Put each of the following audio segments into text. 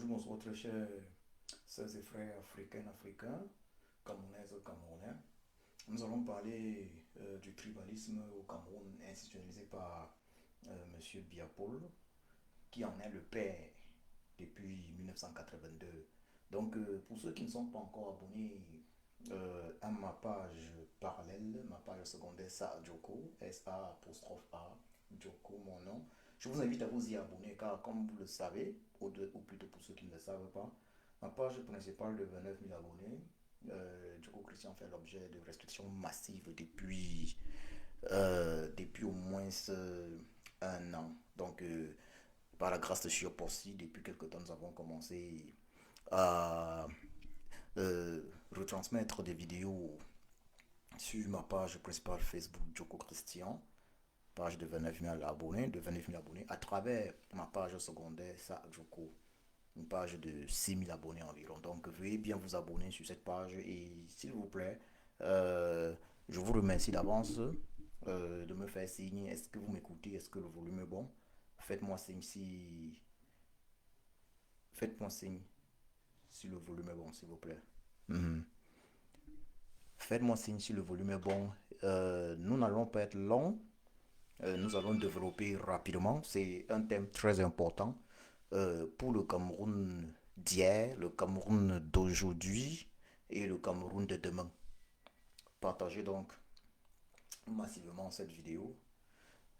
bonjour très chers sœurs et frères africains, camerounaises, camerounais. Nous allons parler du tribalisme au Cameroun institutionnalisé par M. Biapol, qui en est le père depuis 1982. Donc, pour ceux qui ne sont pas encore abonnés à ma page parallèle, ma page secondaire Sa Djoko, S-A-A, Djoko, mon nom, je vous invite à vous y abonner car, comme vous le savez, ou plutôt pour ceux qui ne le savent pas, ma page principale de 29 000 abonnés, Djoko Christian fait l'objet de restrictions massives depuis au moins un an. Donc, par la grâce de Dieu possible, depuis quelques temps, nous avons commencé à retransmettre des vidéos sur ma page principale Facebook Djoko Christian, page de 29 000 abonnés, à travers ma page secondaire Sa Djoko, une page de 6 000 abonnés environ. Donc veuillez bien vous abonner sur cette page et s'il vous plaît, je vous remercie d'avance de me faire signe. Est-ce que vous m'écoutez? Est-ce que le volume est bon? Faites-moi signe si Faites-moi signe si le volume est bon, s'il vous plaît. Mhm. Faites-moi signe si le volume est bon. Nous n'allons pas être long. Nous allons développer rapidement. C'est un thème très important pour le Cameroun d'hier, le Cameroun d'aujourd'hui et le Cameroun de demain. Partagez donc massivement cette vidéo.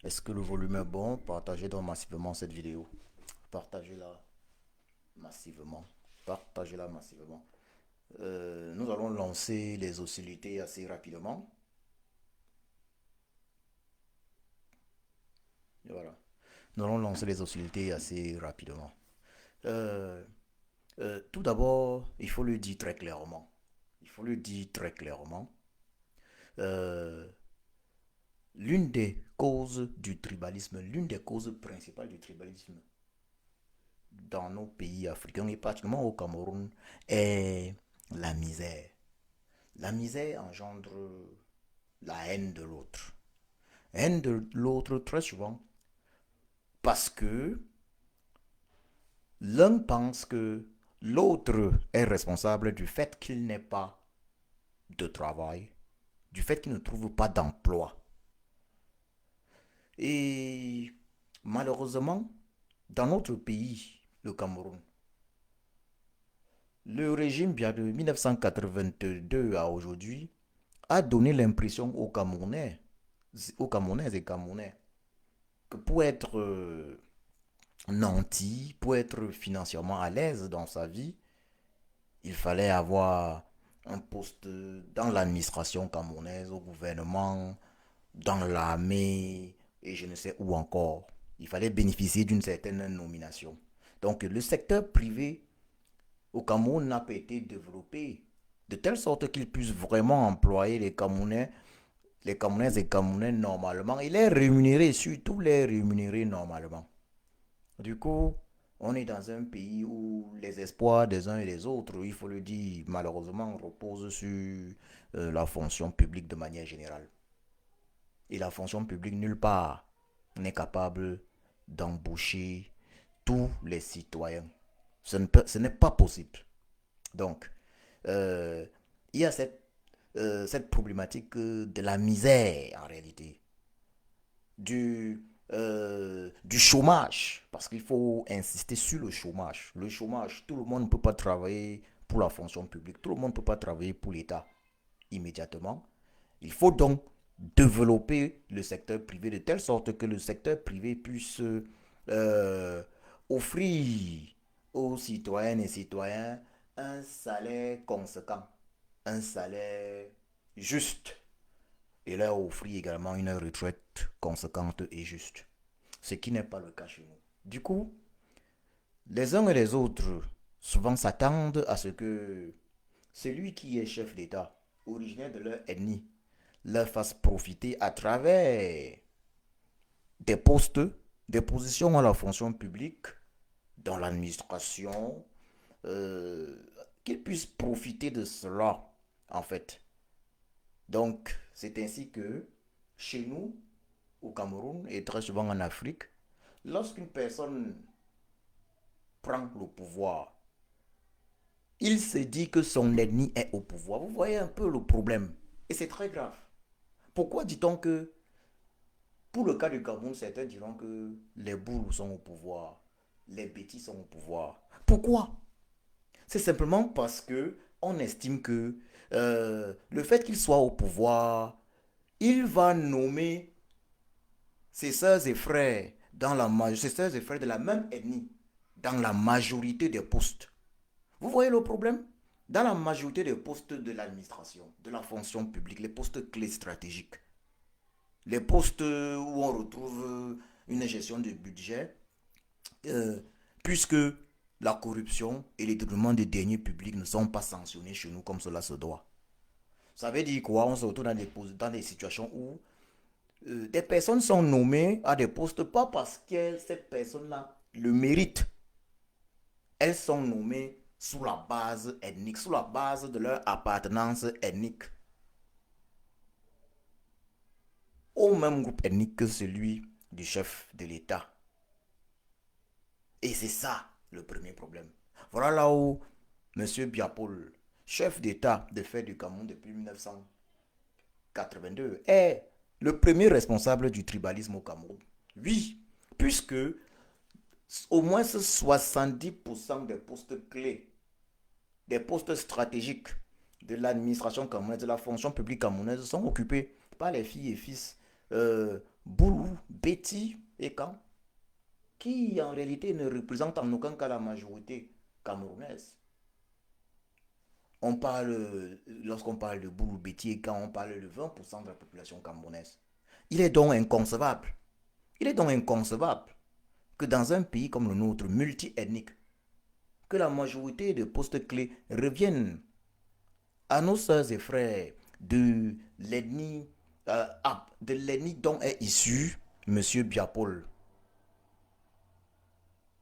Est-ce que le volume est bon? Partagez donc massivement cette vidéo. Partagez-la massivement. Partagez-la massivement. Nous allons lancer les hostilités assez rapidement. Et voilà. Nous allons lancer les hostilités assez rapidement. Euh, tout d'abord, il faut le dire très clairement. Il faut le dire très clairement. Euh, L'une des causes du tribalisme, l'une des causes principales du tribalisme dans nos pays africains et particulièrement au Cameroun est la misère. La misère engendre la haine de l'autre. Haine de l'autre très souvent parce que l'un pense que l'autre est responsable du fait qu'il n'ait pas de travail, du fait qu'il ne trouve pas d'emploi. Et malheureusement, dans notre pays, le Cameroun, le régime bien de 1982 à aujourd'hui a donné l'impression aux Camerounaises et Camerounais, que pour être nanti, pour être financièrement à l'aise dans sa vie, il fallait avoir un poste dans l'administration camerounaise, au gouvernement, dans l'armée et je ne sais où encore. Il fallait bénéficier d'une certaine nomination. Donc le secteur privé au Cameroun n'a pas été développé de telle sorte qu'il puisse vraiment employer les Camerounaises et Camerounais normalement et les rémunérer, surtout les rémunérer normalement. Du coup, on est dans un pays où les espoirs des uns et des autres, il faut le dire, malheureusement, reposent sur la fonction publique de manière générale. Et la fonction publique, nulle part, n'est capable d'embaucher tous les citoyens. Ce n'est pas possible. Donc, euh, il y a cette problématique de la misère en réalité, du chômage, parce qu'il faut insister sur le chômage. Le chômage, tout le monde ne peut pas travailler pour la fonction publique, tout le monde ne peut pas travailler pour l'État immédiatement. Il faut donc développer le secteur privé de telle sorte que le secteur privé puisse euh, offrir aux citoyennes et citoyens un salaire conséquent, un salaire juste et leur offrir également une retraite conséquente et juste, ce qui n'est pas le cas chez nous. Du coup, les uns et les autres souvent s'attendent à ce que celui qui est chef d'État, originaire de leur ethnie, leur fasse profiter à travers des postes, des positions à la fonction publique, dans l'administration, euh, qu'ils puissent profiter de cela, en fait. Donc, c'est ainsi que chez nous, au Cameroun et très souvent en Afrique, lorsqu'une personne prend le pouvoir, Il se dit que son ennemi est au pouvoir. Vous voyez un peu le problème. Et c'est très grave. Pourquoi dit-on que, pour le cas du Gabon, certains diront que les boules sont au pouvoir, les bêtises sont au pouvoir. Pourquoi? C'est simplement parce que on estime que le fait qu'il soit au pouvoir, il va nommer ses sœurs et frères ses sœurs et frères de la même ethnie dans la majorité des postes. Vous voyez le problème? Dans la majorité des postes de l'administration, de la fonction publique, les postes clés stratégiques, les postes où on retrouve une gestion de budget, euh, puisque la corruption et les détournements des deniers publics ne sont pas sanctionnés chez nous comme cela se doit. Ça veut dire quoi? On se retrouve dans des situations où des personnes sont nommées à des postes pas parce que ces personnes-là le méritent. Elles sont nommées sous la base ethnique, sous la base de leur appartenance ethnique au même groupe ethnique que celui du chef de l'État. Et c'est ça le premier problème. Voilà là où M. Biapol, chef d'État de fait du Cameroun depuis 1982, est le premier responsable du tribalisme au Cameroun. Oui, puisque au moins 70% des postes clés, des postes stratégiques de l'administration camerounaise, de la fonction publique camerounaise sont occupés par les filles et fils Boulou, Betty et Kan, qui en réalité ne représentent en aucun cas la majorité camerounaise. Lorsqu'on parle de Boulou, Betty et Kan, on parle de 20% de la population camerounaise. Il est donc inconcevable. Il est donc inconcevable que dans un pays comme le nôtre, multi-ethnique, que la majorité des postes clés reviennent à nos sœurs et frères de l'ethnie dont est issu M. Biapol.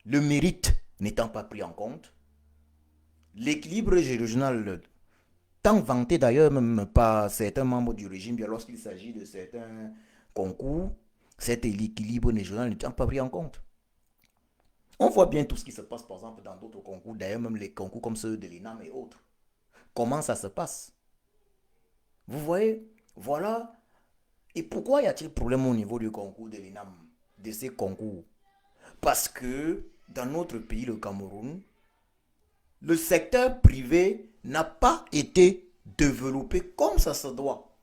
Le mérite n'étant pas pris en compte, l'équilibre régional, tant vanté d'ailleurs même par certains membres du régime, bien lorsqu'il s'agit de certains concours, cet équilibre régional n'étant pas pris en compte. On voit bien tout ce qui se passe par exemple dans d'autres concours, d'ailleurs même les concours comme ceux de l'INAM et autres. Comment ça se passe? Vous voyez? Voilà. Et pourquoi y a-t-il problème au niveau du concours de l'INAM, de ces concours? Parce que dans notre pays, le Cameroun, le secteur privé n'a pas été développé comme ça se doit.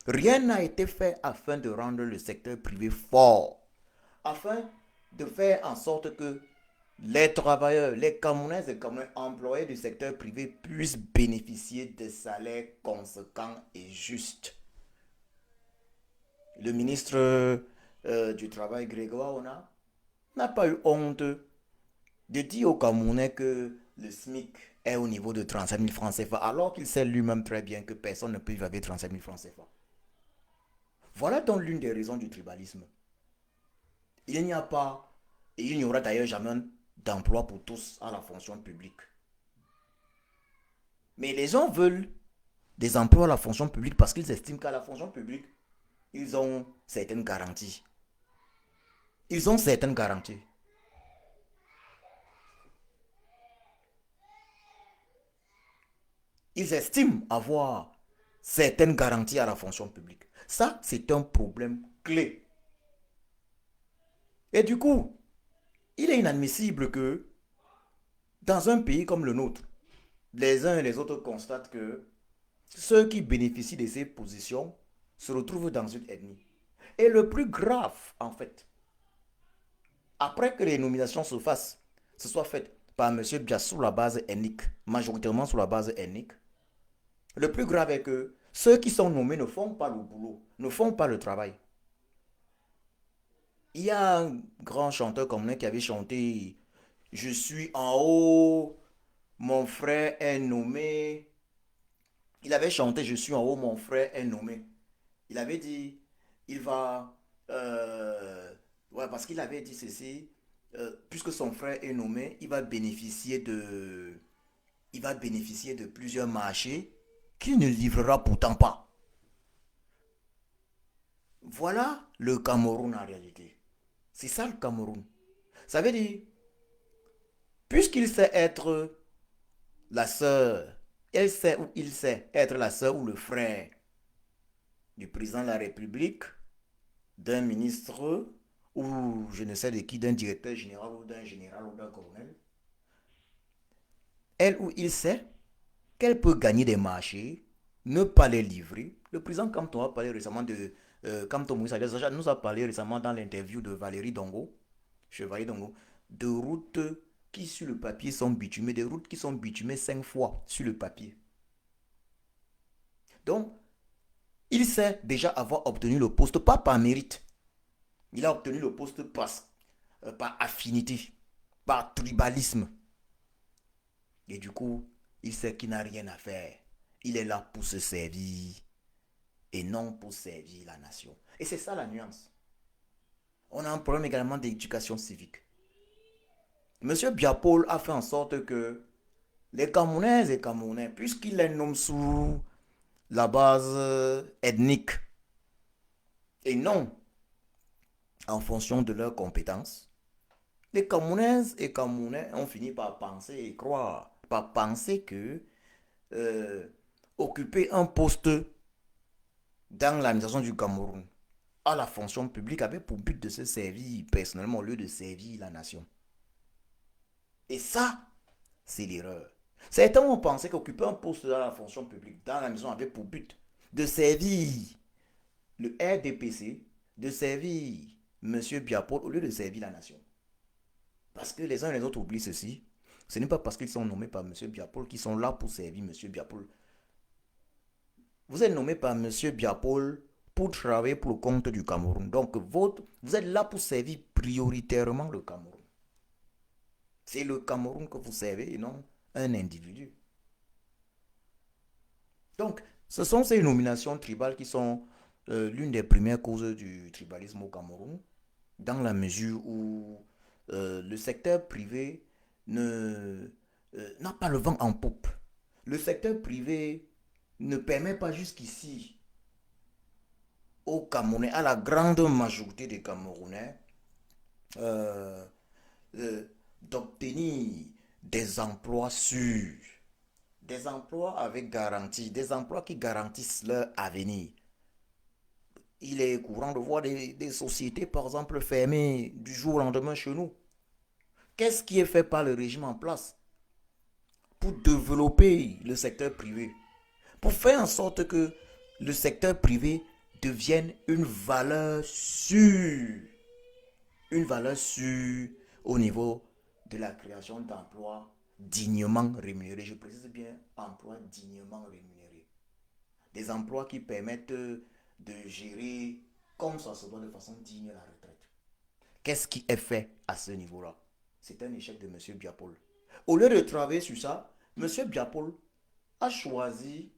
Rien n'a été fait afin de rendre le secteur privé fort, afin de faire en sorte que les travailleurs, les Camerounais et Camerounais employés du secteur privé puissent bénéficier de salaires conséquents et justes. Le ministre du Travail, Grégoire Ona, n'a pas eu honte de dire aux Camerounais que le SMIC est au niveau de 35 000 francs CFA, alors qu'il sait lui-même très bien que personne ne peut vivre avec 35 000 francs CFA. Voilà donc l'une des raisons du tribalisme. Il n'y a pas, et il n'y aura d'ailleurs jamais d'emploi pour tous à la fonction publique. Mais les gens veulent des emplois à la fonction publique parce qu'ils estiment qu'à la fonction publique, ils ont certaines garanties. Ils ont certaines garanties. Ils estiment avoir certaines garanties à la fonction publique. Ça, c'est un problème clé. Et du coup, il est inadmissible que dans un pays comme le nôtre, les uns et les autres constatent que ceux qui bénéficient de ces positions se retrouvent dans une ethnie. Et le plus grave, en fait, après que les nominations se fassent, se soient faites par M. Bia sur la base ethnique, majoritairement sur la base ethnique, le plus grave est que ceux qui sont nommés ne font pas le boulot, ne font pas le travail. Il y a un grand chanteur comme nous qui avait chanté Je suis en haut, mon frère est nommé. Il avait chanté Je suis en haut, mon frère est nommé. Il avait dit Il va. Ouais, parce qu'il avait dit ceci puisque son frère est nommé, il va bénéficier de plusieurs marchés qu'il ne livrera pourtant pas. Voilà le Cameroun en réalité. C'est ça le Cameroun. Ça veut dire, puisqu'il sait être la sœur, elle sait ou il sait être la sœur ou le frère du président de la République, d'un ministre ou je ne sais de qui, d'un directeur général ou d'un général ou d'un colonel, elle ou il sait qu'elle peut gagner des marchés, ne pas les livrer. Le président Kamto a parlé récemment de Kamto Moïse nous a parlé récemment dans l'interview de Valérie Dongo, Chevalier Dongo, de routes qui sur le papier sont bitumées, des routes qui sont bitumées 5 fois sur le papier. Donc, il sait déjà avoir obtenu le poste, pas par mérite. Il a obtenu le poste par affinité, par tribalisme. Et du coup, il sait qu'il n'a rien à faire. Il est là pour se servir et non pour servir la nation. Et c'est ça la nuance. On a un problème également d'éducation civique. Monsieur Biapol a fait en sorte que les Camerounaises et Camerounais, puisqu'il les nomme sous la base ethnique et non en fonction de leurs compétences, les Camerounaises et Camerounais ont fini par penser et croire, par penser que euh, occuper un poste dans l'administration du Cameroun à la fonction publique avait pour but de se servir personnellement au lieu de servir la nation. Et ça, c'est l'erreur. Certains ont pensé qu'occuper un poste dans la fonction publique, dans la maison, avait pour but de servir le RDPC, de servir M. Biapol au lieu de servir la nation. Parce que les uns et les autres oublient ceci. Ce n'est pas parce qu'ils sont nommés par M. Biapol qu'ils sont là pour servir M. Biapol. Vous êtes nommé par M. Biapol pour travailler pour le compte du Cameroun. Donc, vous êtes là pour servir prioritairement le Cameroun. C'est le Cameroun que vous servez et non un individu. Donc, ce sont ces nominations tribales qui sont l'une des premières causes du tribalisme au Cameroun, dans la mesure où le secteur privé n'a pas le vent en poupe. Le secteur privé ne permet pas jusqu'ici aux Camerounais, à la grande majorité des Camerounais, euh, euh, d'obtenir des emplois sûrs, des emplois avec garantie, des emplois qui garantissent leur avenir. Il est courant de voir des sociétés, par exemple, fermées du jour au lendemain chez nous. Qu'est-ce qui est fait par le régime en place pour développer le secteur privé, pour faire en sorte que le secteur privé devienne une valeur sûre au niveau de la création d'emplois dignement rémunérés. Je précise bien, emplois dignement rémunérés. Des emplois qui permettent de gérer comme ça se doit de façon digne la retraite. Qu'est-ce qui est fait à ce niveau-là? C'est un échec de M. Biapol. Au lieu de travailler sur ça, M. Biapol a choisi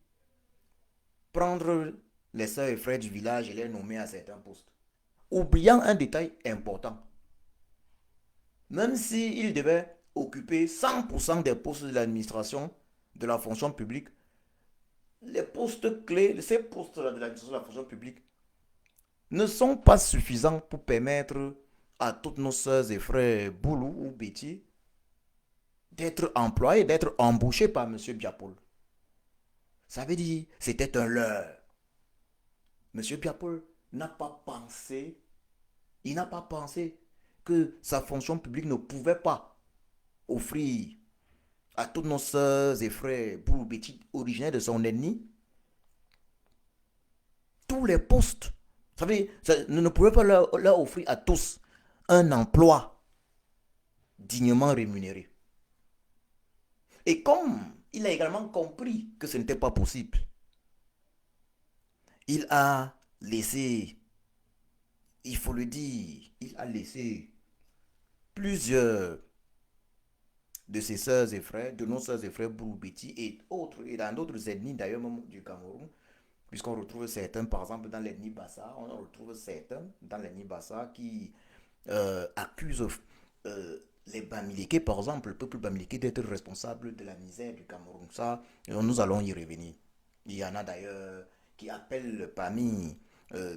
prendre les sœurs et frères du village et les nommer à certains postes. Oubliant un détail important. Même s'il devait occuper 100% des postes de l'administration, de la fonction publique, les postes clés, ces postes-là de l'administration de la fonction publique ne sont pas suffisants pour permettre à toutes nos sœurs et frères Boulou ou Betty d'être employés, d'être embauchés par M. Biapol. Ça veut dire que c'était un leurre. M. Biapol n'a pas pensé, il n'a pas pensé que sa fonction publique ne pouvait pas offrir à toutes nos sœurs et frères Boulou Betty originaires de son ennemi tous les postes. Ça veut dire, ça ne pouvait pas leur offrir à tous un emploi dignement rémunéré. Et comme il a également compris que ce n'était pas possible, il a laissé, il faut le dire, il a laissé plusieurs de ses sœurs et frères, de nos sœurs et frères Bouloubeti et autres, et dans d'autres ethnies d'ailleurs même du Cameroun, puisqu'on retrouve certains, par exemple, dans l'ethnie Bassa, on retrouve certains dans l'ethnie Bassa qui accusent les Bamileke, par exemple, le peuple Bamileke d'être responsable de la misère du Cameroun. Ça, nous allons y revenir. Il y en a d'ailleurs qui appellent parmi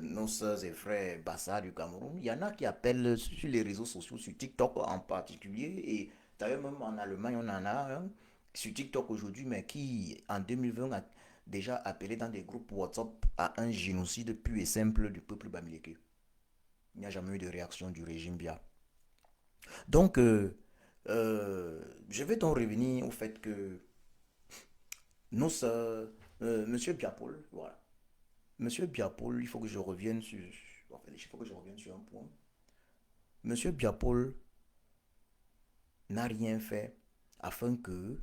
nos soeurs et frères Bassa du Cameroun, il y en a qui appellent sur les réseaux sociaux, sur TikTok en particulier, et d'ailleurs même en Allemagne, on en a un sur TikTok aujourd'hui, mais qui en 2020 a déjà appelé dans des groupes WhatsApp à un génocide pur et simple du peuple bamileke. Il n'y a jamais eu de réaction du régime Bia. Donc, je vais donc revenir au fait que Monsieur Biapol, voilà. Monsieur Biapol, il faut que je revienne sur, enfin, il faut que je revienne sur un point. Monsieur Biapol n'a rien fait afin que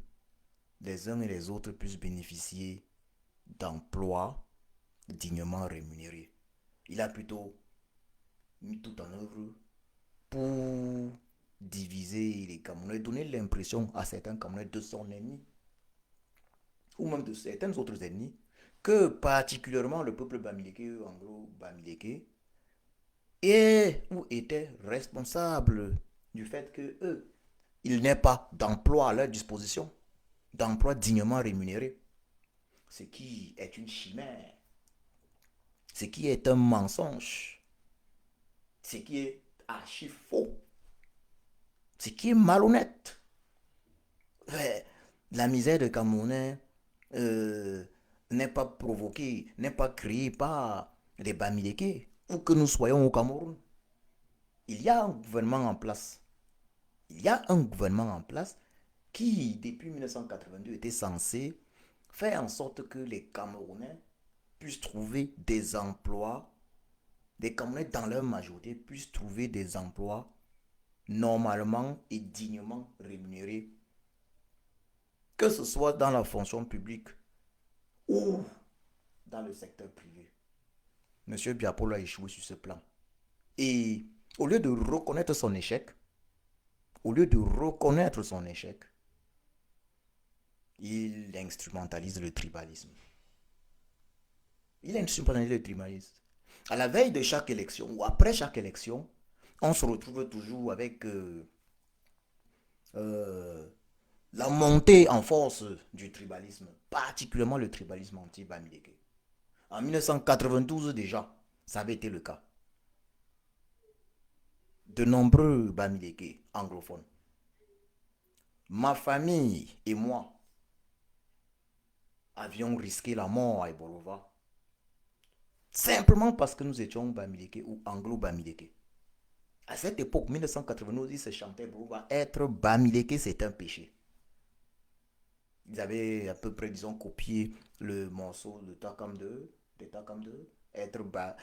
les uns et les autres puissent bénéficier d'emplois dignement rémunérés. Il a plutôt mis tout en œuvre pour diviser les Camerounais, donner l'impression à certains Camerounais de son ennemi, ou même de certains autres ennemis, que particulièrement le peuple bamileke, anglo-bamileke, est ou était responsable du fait que eux, ils n'aient pas d'emploi à leur disposition, d'emploi dignement rémunéré, ce qui est une chimère, ce qui est un mensonge, ce qui est archi faux, ce qui est malhonnête. La misère de Camerounais euh, n'est pas provoquée, n'est pas créée par les Bamileke, ou que nous soyons au Cameroun. Il y a un gouvernement en place. Il y a un gouvernement en place qui, depuis 1982, était censé faire en sorte que les Camerounais puissent trouver des emplois, les Camerounais dans leur majorité puissent trouver des emplois normalement et dignement rémunérés, que ce soit dans la fonction publique ou dans le secteur privé. Monsieur Biapolo a échoué sur ce plan. Et au lieu de reconnaître son échec, il instrumentalise le tribalisme. Il instrumentalise le tribalisme. À la veille de chaque élection ou après chaque élection, on se retrouve toujours avec euh, la montée en force du tribalisme, particulièrement le tribalisme anti-Bamileke. En 1992 déjà, ça avait été le cas. De nombreux Bamileke anglophones, ma famille et moi avions risqué la mort à Ebolova simplement parce que nous étions Bamileke ou anglo-Bamileke. À cette époque, 1992, ils se chantaient Ebolova. Être Bamileke, c'est un péché. Ils avaient à peu près, disons, copié le morceau de Takam 2, de Takam 2, être bas.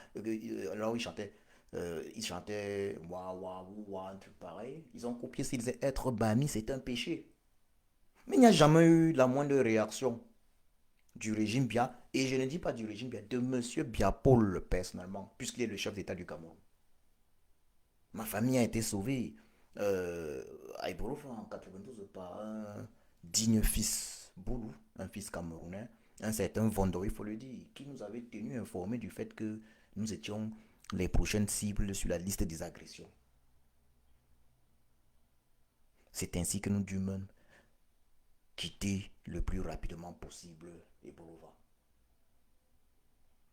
Alors ils chantaient Waouh, waouh, waouh, un truc pareil. Ils ont copié, s'ils disaient être Bami, c'est un péché. Mais il n'y a jamais eu la moindre réaction du régime Bia, et je ne dis pas du régime Bia, de M. Biapol personnellement, puisqu'il est le chef d'État du Cameroun. Ma famille a été sauvée à Ibrova en 92 par un digne fils Boulou, un fils camerounais, un certain Vondo, il faut le dire, qui nous avait tenu informés du fait que nous étions les prochaines cibles sur la liste des agressions. C'est ainsi que nous dûmes quitter le plus rapidement possible Ibrova.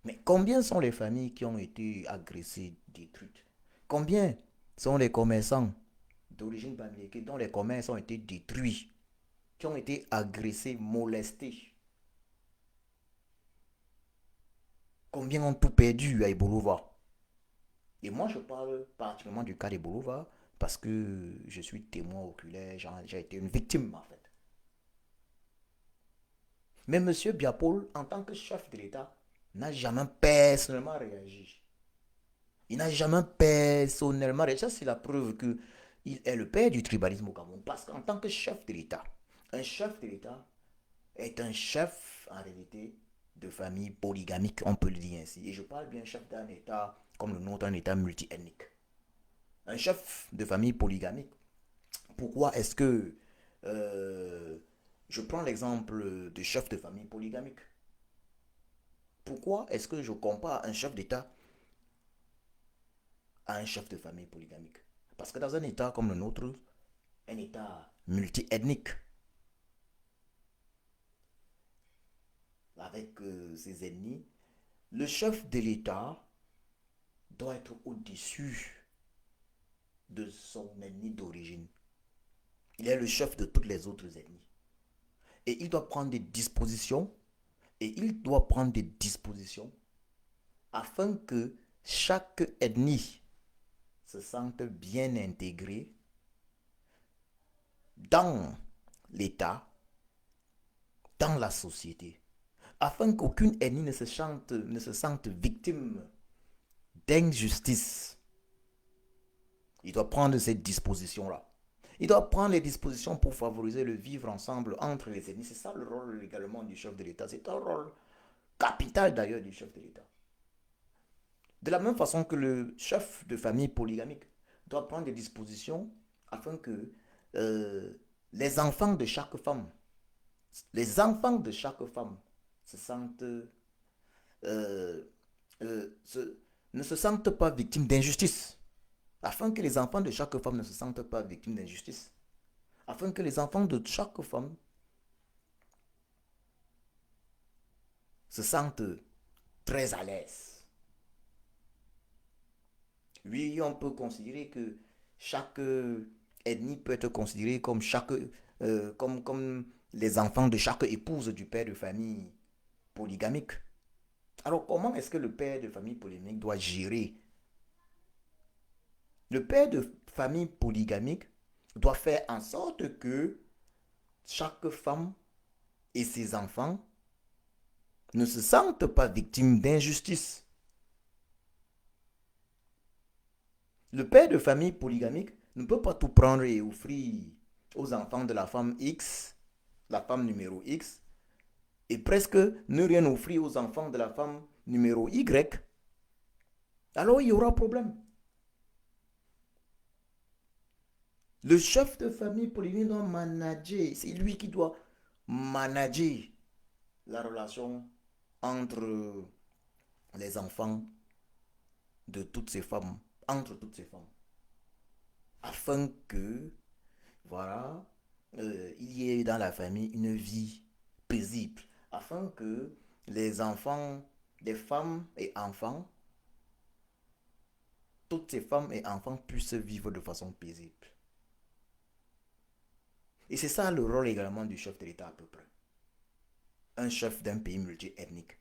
Mais combien sont les familles qui ont été agressées, détruites? Combien sont les commerçants d'origine bamileke dont les commerces ont été détruits, qui ont été agressés, molestés? Combien ont tout perdu à Ibolova? Et moi, je parle particulièrement du cas d'Ibolova parce que je suis témoin oculaire, j'ai été une victime en fait. Mais M. Biapol, en tant que chef de l'État, n'a jamais personnellement réagi. Il n'a jamais personnellement réagi. Ça, c'est la preuve qu'il est le père du tribalisme au Cameroun. Parce qu'en tant que chef de l'État, un chef de l'État est un chef, en réalité, de famille polygamique, on peut le dire ainsi. Et je parle bien chef d'un État comme le nôtre, un État multi-ethnique. Un chef de famille polygamique. Pourquoi est-ce que euh, je prends l'exemple de chef de famille polygamique? Pourquoi est-ce que je compare un chef d'État à un chef de famille polygamique? Parce que dans un État comme le nôtre, un État multi-ethnique, avec ses ennemis, le chef de l'État doit être au-dessus de son ennemi d'origine. Il est le chef de toutes les autres ennemis. Et il doit prendre des dispositions, et il doit prendre des dispositions afin que chaque ethnie se sente bien intégrée dans l'État, dans la société, afin qu'aucune ethnie ne se sente victime d'injustice. Il doit prendre cette disposition-là. Il doit prendre les dispositions pour favoriser le vivre ensemble entre les ethnies. C'est ça le rôle également du chef de l'État. C'est un rôle capital d'ailleurs du chef de l'État. De la même façon que le chef de famille polygamique doit prendre des dispositions afin que euh, les enfants de chaque femme, les enfants de chaque femme se sentent, se- ne se sentent pas victimes d'injustice. Afin que les enfants de chaque femme ne se sentent pas victimes d'injustice. Afin que les enfants de chaque femme se sentent très à l'aise. Oui, on peut considérer que chaque ethnie peut être considérée comme comme les enfants de chaque épouse du père de famille polygamique. Alors, comment est-ce que le père de famille polygamique doit gérer? Le père de famille polygamique doit faire en sorte que chaque femme et ses enfants ne se sentent pas victimes d'injustice. Le père de famille polygamique ne peut pas tout prendre et offrir aux enfants de la femme X, la femme numéro X, et presque ne rien offrir aux enfants de la femme numéro Y. Alors il y aura problème. Le chef de famille polygamique doit manager, c'est lui qui doit manager la relation entre les enfants de toutes ces femmes, entre toutes ces femmes, afin que, voilà, il y ait dans la famille une vie paisible, afin que les enfants, les femmes et enfants, toutes ces femmes et enfants puissent vivre de façon paisible. Et c'est ça le rôle également du chef de l'État à peu près. Un chef d'un pays multi-ethnique.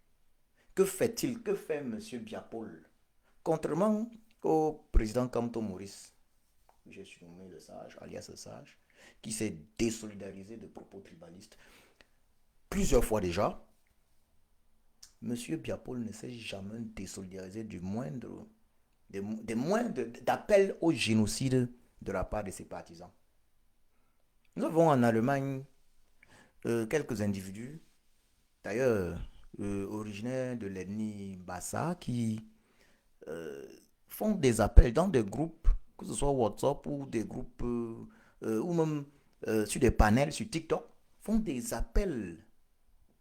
Que fait-il? Que fait M. Biapol? Contrairement au président Kamto Maurice, que j'ai surnommé le sage, alias le sage, qui s'est désolidarisé de propos tribalistes plusieurs fois déjà, M. Biapol ne s'est jamais désolidarisé du moindre, des moindres d'appel au génocide de la part de ses partisans. Nous avons en Allemagne quelques individus, d'ailleurs originaires de l'ethnie Bassa, qui euh, font des appels dans des groupes, que ce soit WhatsApp ou des groupes, ou même sur des panels sur TikTok, font des appels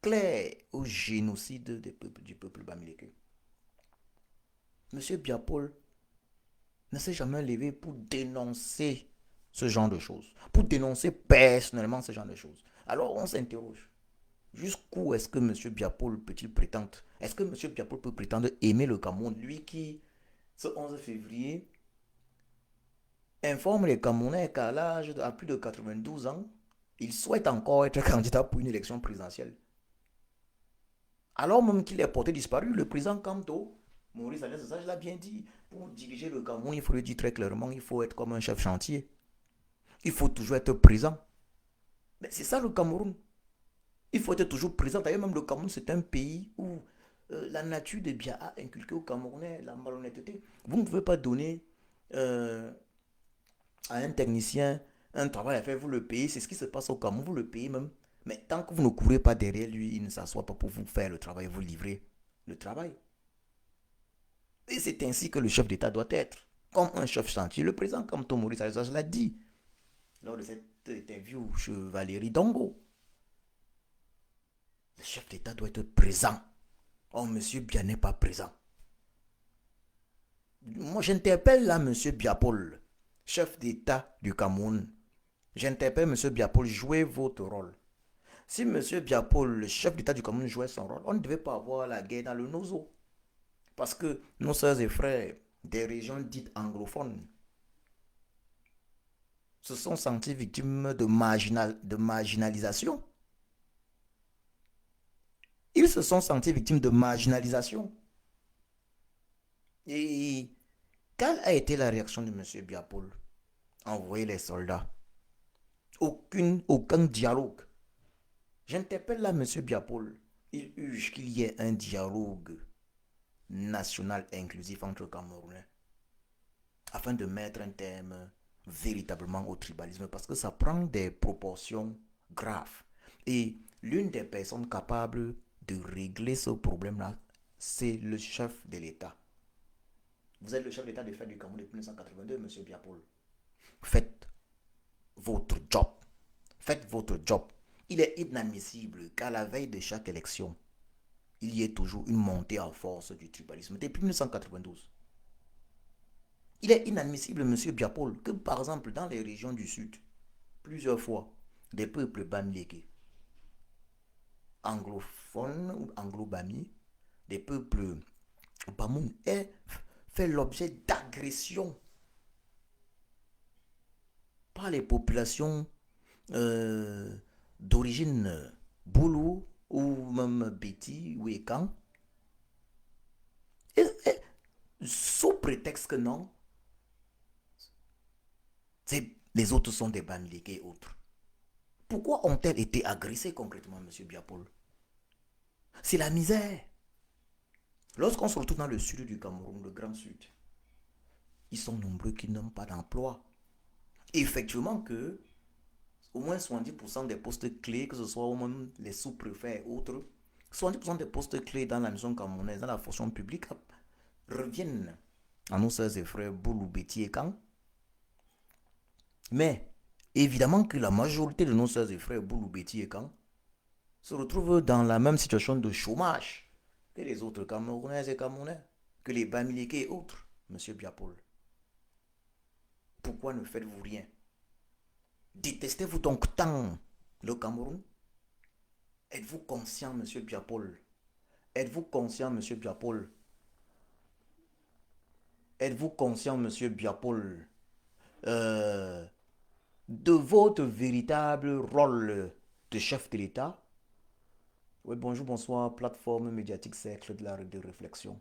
clairs au génocide du peuple bamileke. Monsieur Biapol ne s'est jamais levé pour dénoncer ce genre de choses, pour dénoncer personnellement ce genre de choses. Alors on s'interroge, jusqu'où est-ce que M. Biapol peut-il prétendre? Est-ce que M. Biapol peut prétendre aimer le Cameroun, lui qui, ce 11 février, informe les Camerounais qu'à l'âge de plus de 92 ans, il souhaite encore être candidat pour une élection présidentielle. Alors même qu'il est porté disparu, le président Kamto, Maurice Alain l'a bien dit, pour diriger le Cameroun, il faut le dire très clairement, il faut être comme un chef chantier. Il faut toujours être présent. Mais c'est ça le Cameroun. Il faut être toujours présent. D'ailleurs, même le Cameroun, c'est un pays où la nature de bien a inculqué au Camerounais la malhonnêteté. Vous ne pouvez pas donner euh, à un technicien un travail à faire, vous le payez. C'est ce qui se passe au Cameroun, vous le payez même. Mais tant que vous ne courez pas derrière lui, il ne s'assoit pas pour vous faire le travail, vous livrer le travail. Et c'est ainsi que le chef d'État doit être. Comme un chef chantier. Le président Kamto Maurice l'a dit lors de cette interview chez Valérie Dongo. Le chef d'État doit être présent. Oh, monsieur Bia n'est pas présent. Moi, j'interpelle là monsieur Biapol, chef d'État du Cameroun. J'interpelle monsieur Biapol, jouez votre rôle. Si monsieur Biapol, le chef d'État du Cameroun, jouait son rôle, on ne devait pas avoir la guerre dans le Nozo. Parce que nos soeurs et frères des régions dites anglophones se sont sentis victimes de marginalisation. Ils se sont sentis victimes de marginalisation. Et quelle a été la réaction de M. Biapol? Envoyer les soldats. Aucun dialogue. J'interpelle là M. Biapol. Il urge qu'il y ait un dialogue national inclusif entre Camerounais afin de mettre un terme véritablement au tribalisme parce que ça prend des proportions graves. Et l'une des personnes capables de régler ce problème-là, c'est le chef de l'État. Vous êtes le chef d'État de fait du Cameroun depuis 1982, M. Biapol. Faites votre job. Faites votre job. Il est inadmissible qu'à la veille de chaque élection, il y ait toujours une montée en force du tribalisme depuis 1992. Il est inadmissible, M. Biapol, que par exemple dans les régions du Sud, plusieurs fois, des peuples bamileke, anglophones ou anglo-bami, des peuples bamoun aient fait l'objet d'agressions par les populations d'origine boulou ou même Béti ou Ekan, sous prétexte que non, les autres sont des Bamileke et autres. Pourquoi ont-elles été agressées concrètement, M. Biapol? C'est la misère. Lorsqu'on se retrouve dans le sud du Cameroun, le Grand Sud, ils sont nombreux qui n'ont pas d'emploi. Effectivement que au moins 70% des postes clés, que ce soit au moins les sous-préfets et autres, 70% des postes clés dans la nation camerounaise, dans la fonction publique, reviennent à nos sœurs et frères Boulou, Béti et Kang. Mais évidemment que la majorité de nos sœurs et frères Boulou, Béti et Kang se retrouvent dans la même situation de chômage que les autres Camerounaises et Camerounais, que les Bamileke et autres, M. Biapol. Pourquoi ne faites-vous rien? Détestez-vous donc tant le Cameroun? Êtes-vous conscient, M. Biapol? Êtes-vous conscient, M. Biapol? Êtes-vous conscient, M. Biapol, de votre véritable rôle de chef de l'État? Oui, bonjour, bonsoir, plateforme médiatique cercle de réflexion.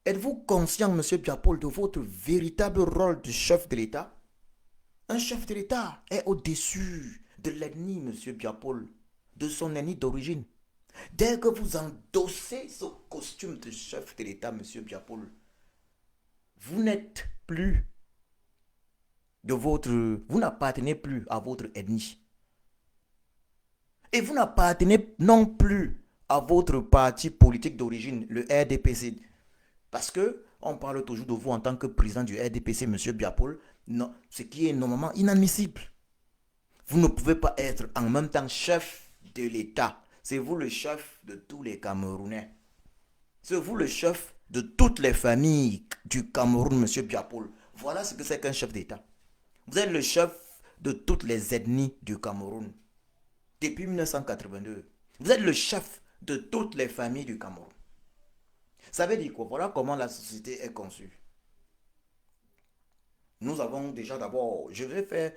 Êtes-vous conscient, M. Biapol, de votre véritable rôle de chef de l'État? Un chef de l'État est au-dessus de l'ennemi, M. Biapol, de son ennemi d'origine. Dès que vous endossez ce costume de chef de l'État, M. Biapol, vous n'êtes plus vous n'appartenez plus à votre ennemi. Et vous n'appartenez non plus à votre parti politique d'origine, le RDPC. Parce que on parle toujours de vous en tant que président du RDPC, M. Biapol, non, ce qui est normalement inadmissible. Vous ne pouvez pas être en même temps chef de l'État. C'est vous le chef de tous les Camerounais. C'est vous le chef de toutes les familles du Cameroun, M. Biapol. Voilà ce que c'est qu'un chef d'État. Vous êtes le chef de toutes les ethnies du Cameroun. Depuis 1982. Vous êtes le chef de toutes les familles du Cameroun. Ça veut dire quoi? Voilà comment la société est conçue. Nous avons déjà d'abord, je vais faire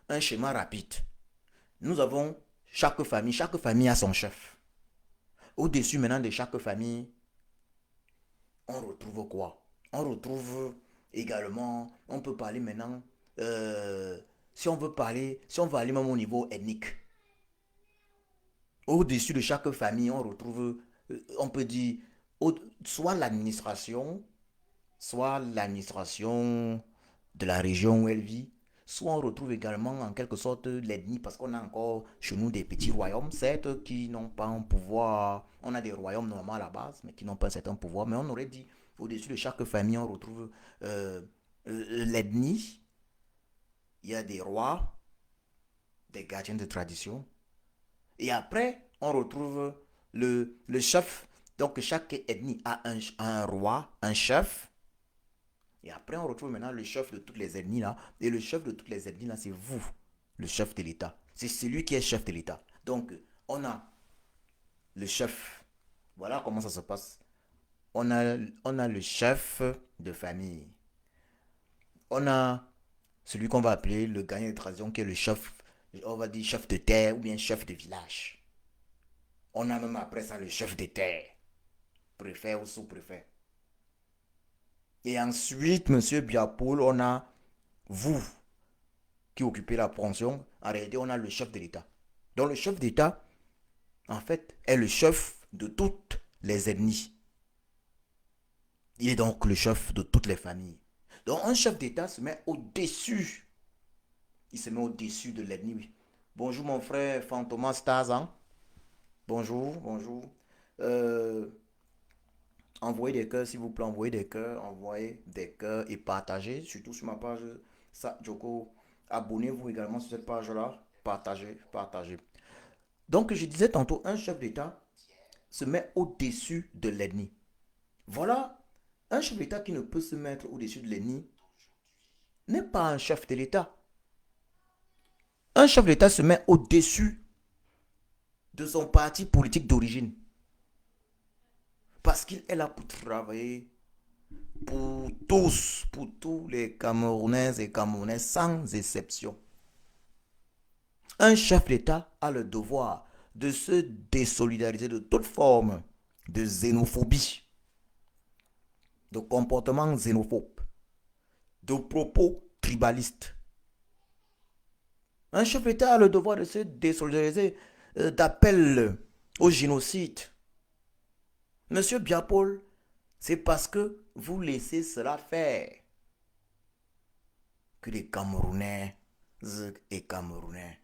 un schéma rapide. Nous avons chaque famille a son chef. Au-dessus maintenant de chaque famille, on retrouve quoi? On retrouve également, on peut parler maintenant, si on veut aller même au niveau ethnique. Au-dessus de chaque famille, on retrouve, on peut dire, soit l'administration de la région où elle vit, soit on retrouve également en quelque sorte l'ethnie, parce qu'on a encore chez nous des petits royaumes, certes, qui n'ont pas un pouvoir. On a des royaumes normalement à la base, mais qui n'ont pas un certain pouvoir. Mais on aurait dit, au-dessus de chaque famille, on retrouve l'ethnie. Il y a des rois, des gardiens de tradition. Et après, on retrouve le chef. Donc, chaque ethnie a un roi, un chef. Et après, on retrouve maintenant le chef de toutes les ethnies là. Et le chef de toutes les ethnies là, c'est vous, le chef de l'État. C'est celui qui est chef de l'État. Donc, on a le chef. Voilà comment ça se passe. On a le chef de famille. On a celui qu'on va appeler le gagnant de tradition qui est le chef, on va dire chef de terre ou bien chef de village. On a même après ça le chef d'État, préfet ou sous-préfet. Et ensuite, monsieur Biapoul, on a vous qui occupez la pension. En réalité, on a le chef de l'État. Donc le chef d'État, en fait, est le chef de toutes les ethnies. Il est donc le chef de toutes les familles. Donc un chef d'État se met au-dessus. Il se met au-dessus de l'ennemi. Bonjour mon frère Fantomas Tazan. Bonjour, bonjour. Euh, Envoyez des cœurs, s'il vous plaît, envoyez des cœurs et partagez, surtout sur ma page Joko. Abonnez-vous également sur cette page-là. Partagez, partagez. Donc, je disais tantôt, un chef d'État se met au-dessus de l'ennemi. Voilà, un chef d'État qui ne peut se mettre au-dessus de l'ennemi n'est pas un chef de l'État. Un chef d'État se met au-dessus de son parti politique d'origine. Parce qu'il est là pour travailler pour tous les Camerounais et Camerounais sans exception. Un chef d'État a le devoir de se désolidariser de toute forme de xénophobie, de comportement xénophobe, de propos tribalistes. Un chef d'État a le devoir de se désolidariser d'appels au génocide. Monsieur Biapol, c'est parce que vous laissez cela faire que les Camerounais et Camerounais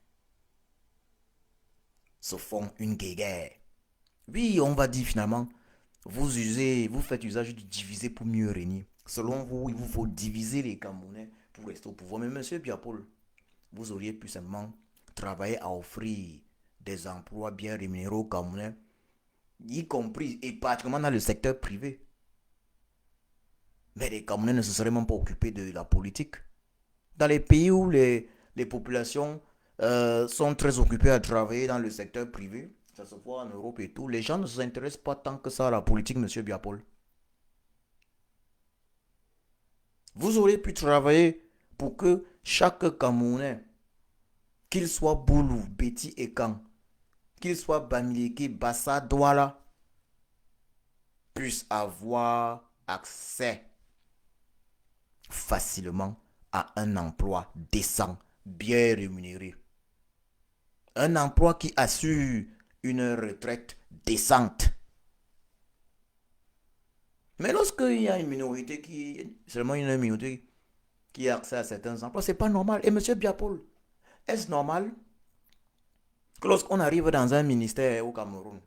se font une guéguerre. Oui, on va dire finalement, vous faites usage du diviser pour mieux régner. Selon vous, il vous faut diviser les Camerounais pour rester au pouvoir. Mais monsieur Biapol, vous auriez pu simplement travailler à offrir des emplois bien rémunérés aux Camerounais, y compris et particulièrement dans le secteur privé. Mais les Camerounais ne se seraient même pas occupés de la politique. Dans les pays où les populations sont très occupées à travailler dans le secteur privé, ça se voit en Europe et tout, les gens ne s'intéressent pas tant que ça à la politique, monsieur Biapol. Vous auriez pu travailler pour que chaque Camerounais, qu'il soit Boulou, Betty et Kang, qu'il soit Bamileke, Bassa, Douala, puisse avoir accès facilement à un emploi décent, bien rémunéré. Un emploi qui assure une retraite décente. Mais lorsqu'il y a une minorité seulement une minorité qui a accès à certains emplois, c'est pas normal. Et monsieur Biapol, est-ce normal que lorsqu'on arrive dans un ministère au Cameroun,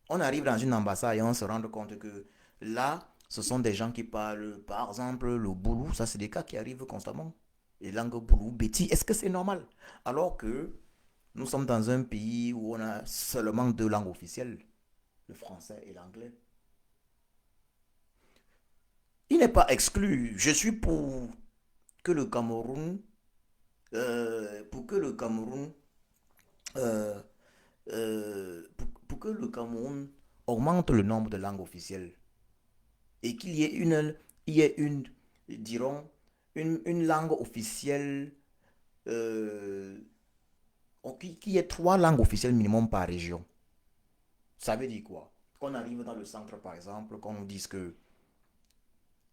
on arrive dans une ambassade et on se rend compte que là, ce sont des gens qui parlent, par exemple, le boulou, ça c'est des cas qui arrivent constamment. Les langues boulou, béti, est-ce que c'est normal? Alors que nous sommes dans un pays où on a seulement deux langues officielles, le français et l'anglais. Il n'est pas exclu. Je suis pour que le Cameroun, pour que le Cameroun, euh, pour que le Cameroun augmente le nombre de langues officielles et qu'il y ait dirons, une langue officielle, euh, qu'il y ait trois langues officielles minimum par région. Ça veut dire quoi? Qu'on arrive dans le centre, par exemple, qu'on nous dise que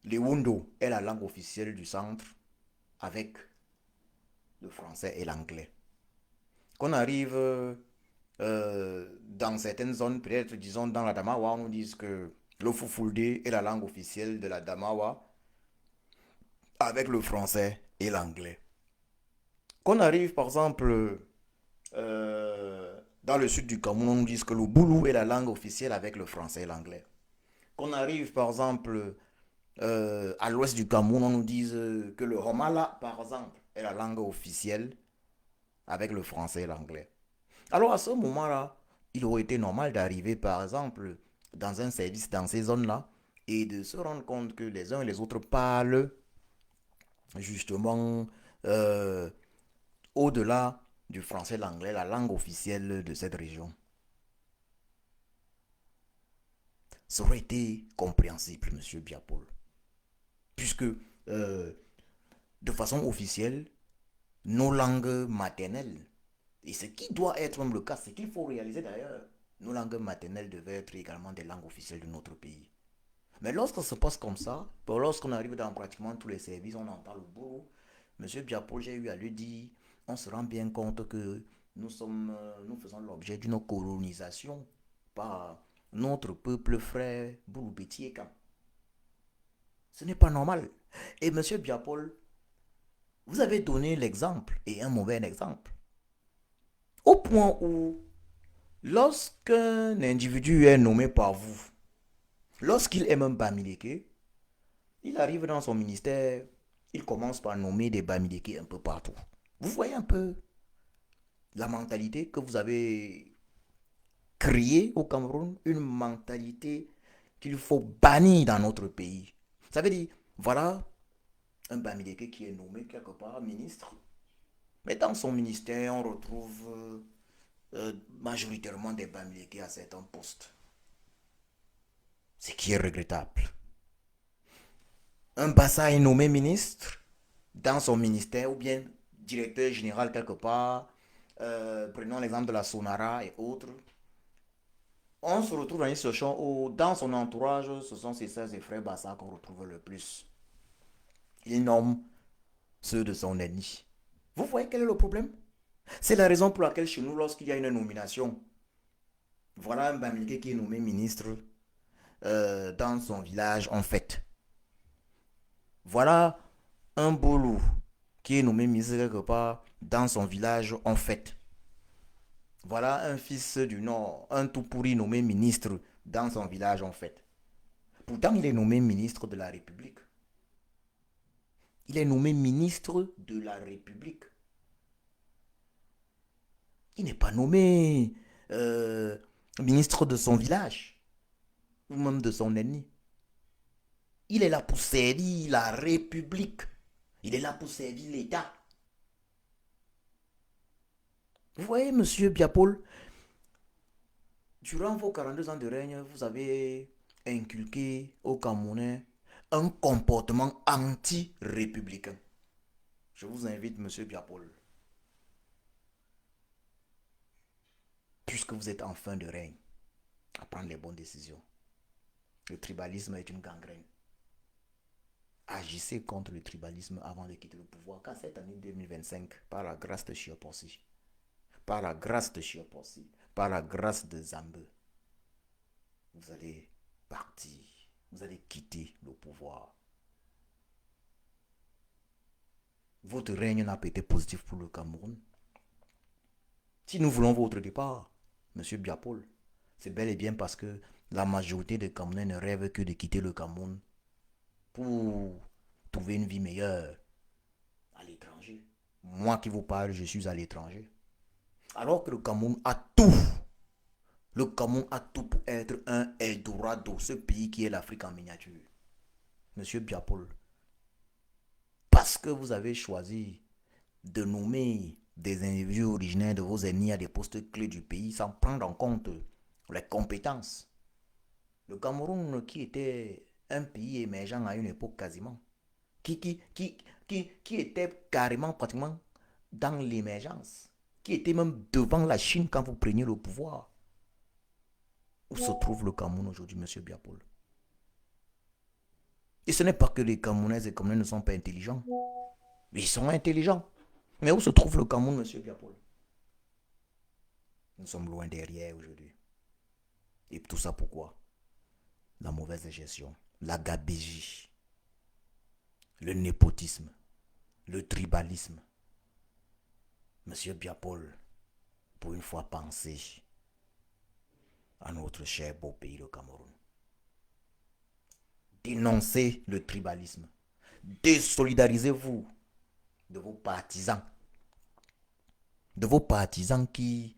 l'Ewundo est la langue officielle du centre avec le français et l'anglais. Qu'on arrive dans certaines zones, peut-être disons dans la Damawa, on nous dise que le Fufulde est la langue officielle de la Damawa avec le français et l'anglais. Qu'on arrive par exemple dans le sud du Cameroun, on nous dise que le Boulou est la langue officielle avec le français et l'anglais. Qu'on arrive par exemple à l'ouest du Cameroun, on nous dise que le Romala, par exemple, est la langue officielle avec le français et l'anglais. Alors à ce moment-là, il aurait été normal d'arriver, par exemple, dans un service dans ces zones-là et de se rendre compte que les uns et les autres parlent justement euh, au-delà du français et l'anglais, la langue officielle de cette région. Ça aurait été compréhensible, monsieur Biapol. Puisque, de façon officielle, nos langues maternelles, et ce qui doit être même le cas, c'est qu'il faut réaliser d'ailleurs, nos langues maternelles devaient être également des langues officielles de notre pays. Mais lorsque ça se passe comme ça, lorsqu'on arrive dans pratiquement tous les services, on entend le boulot. Monsieur Biapol, j'ai eu à lui dire, on se rend bien compte que nous faisons l'objet d'une colonisation par notre peuple frère Bouloubeti-Ekam. Ce n'est pas normal. Et monsieur Biapol, vous avez donné l'exemple, et un mauvais exemple. Au point où, lorsqu'un individu est nommé par vous, lorsqu'il est même Bamileke, il arrive dans son ministère, il commence par nommer des Bamileke un peu partout. Vous voyez un peu la mentalité que vous avez créée au Cameroun, une mentalité qu'il faut bannir dans notre pays. Ça veut dire, voilà un Bamileke qui est nommé quelque part ministre, mais dans son ministère, on retrouve majoritairement des Bamileke à certains postes. Ce qui est regrettable. Un Bassa est nommé ministre dans son ministère ou bien directeur général quelque part. Prenons l'exemple de la Sonara et autres. On se retrouve dans une situation où, dans son entourage, ce sont ses sœurs et frères Bassa qu'on retrouve le plus. Il nomme ceux de son ennemi. Vous voyez quel est le problème? C'est la raison pour laquelle chez nous, lorsqu'il y a une nomination, voilà un Bamileke qui est nommé ministre dans son village en fait. Voilà un Boulou qui est nommé ministre quelque part dans son village en fait. Voilà un fils du Nord, un tout pourri nommé ministre dans son village en fait. Pourtant, il est nommé ministre de la République. Il est nommé ministre de la République. Il n'est pas nommé ministre de son village ou même de son ennemi. Il est là pour servir la République. Il est là pour servir l'État. Vous voyez, monsieur Biapol, durant vos 42 ans de règne, vous avez inculqué aux Camerounais un comportement anti-républicain. Je vous invite, monsieur Biapol, puisque vous êtes en fin de règne, à prendre les bonnes décisions. Le tribalisme est une gangrène. Agissez contre le tribalisme avant de quitter le pouvoir, car cette année 2025, par la grâce de Chioporsi, par la grâce de Chioporsi, par la grâce de Zambé, vous allez partir, vous allez quitter le pouvoir. Votre règne n'a pas été positif pour le Cameroun. Si nous voulons votre départ, monsieur Biapol, c'est bel et bien parce que la majorité des Camerounais ne rêvent que de quitter le Cameroun pour trouver une vie meilleure à l'étranger. Moi qui vous parle, je suis à l'étranger. Alors que le Cameroun a tout. Le Cameroun a tout pour être un Eldorado, ce pays qui est l'Afrique en miniature. Monsieur Biapol, parce que vous avez choisi de nommer des individus originaires de vos ennemis à des postes clés du pays sans prendre en compte les compétences. Le Cameroun qui était un pays émergent à une époque quasiment, qui était carrément pratiquement dans l'émergence, qui était même devant la Chine quand vous preniez le pouvoir. Où se trouve le Cameroun aujourd'hui, monsieur Biapol? Et ce n'est pas que les Camerounaises et Camerounais ne sont pas intelligents. Ils sont intelligents. Mais où se trouve le Cameroun, monsieur Biapol? Nous sommes loin derrière aujourd'hui. Et tout ça pourquoi? La mauvaise gestion, la gabegie, le népotisme, le tribalisme. Monsieur Biapol, pour une fois pensez à notre cher beau pays, le Cameroun. Dénoncez le tribalisme. Désolidarisez-vous de vos partisans. De vos partisans qui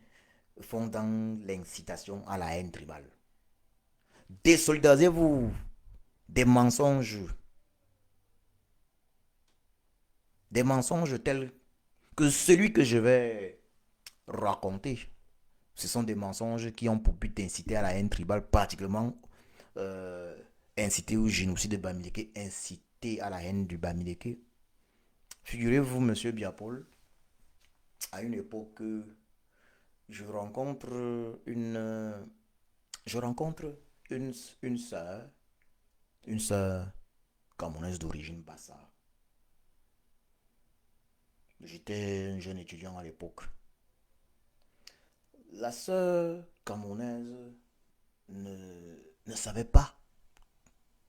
font dans l'incitation à la haine tribale. Désolidarisez-vous des mensonges. Des mensonges tels que celui que je vais raconter. Ce sont des mensonges qui ont pour but d'inciter à la haine tribale, particulièrement inciter au génocide de Bamileke, inciter à la haine du Bamileke. Figurez-vous, monsieur Biapol, à une époque, je rencontre une, je rencontre une, une sœur, une sœur camerounaise d'origine bassa. J'étais un jeune étudiant à l'époque. La sœur camerounaise ne savait pas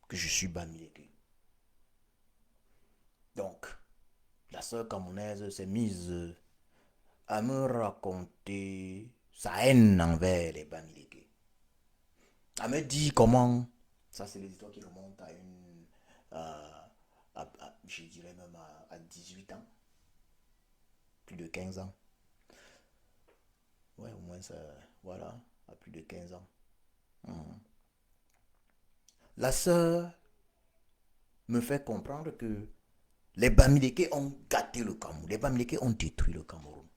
que je suis bamileke. Donc, la sœur camerounaise s'est mise à me raconter sa haine envers les bamileke. Elle me dit comment, ça c'est les histoires qui remontent à une, je dirais même à 18 ans, plus de 15 ans. Ouais, au moins ça, voilà, à plus de 15 ans. Mhm. La sœur me fait comprendre que les Bamileke ont gâté le Cameroun. Les Bamileke ont détruit le Cameroun.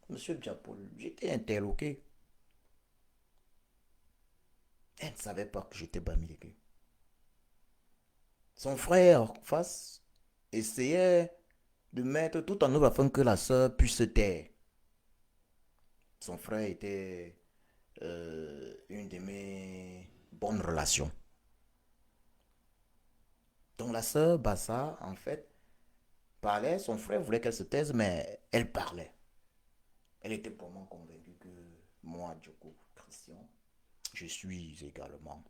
Monsieur Diapol, j'étais interloqué. Elle ne savait pas que j'étais Bamileke. Son frère, en face, essayait de mettre tout en œuvre afin que la sœur puisse se taire. Son frère était une de mes bonnes relations. Donc la sœur Bassa, en fait, parlait. Son frère voulait qu'elle se taise, mais elle parlait. Elle était vraiment convaincue que moi, Djoko Christian, je suis également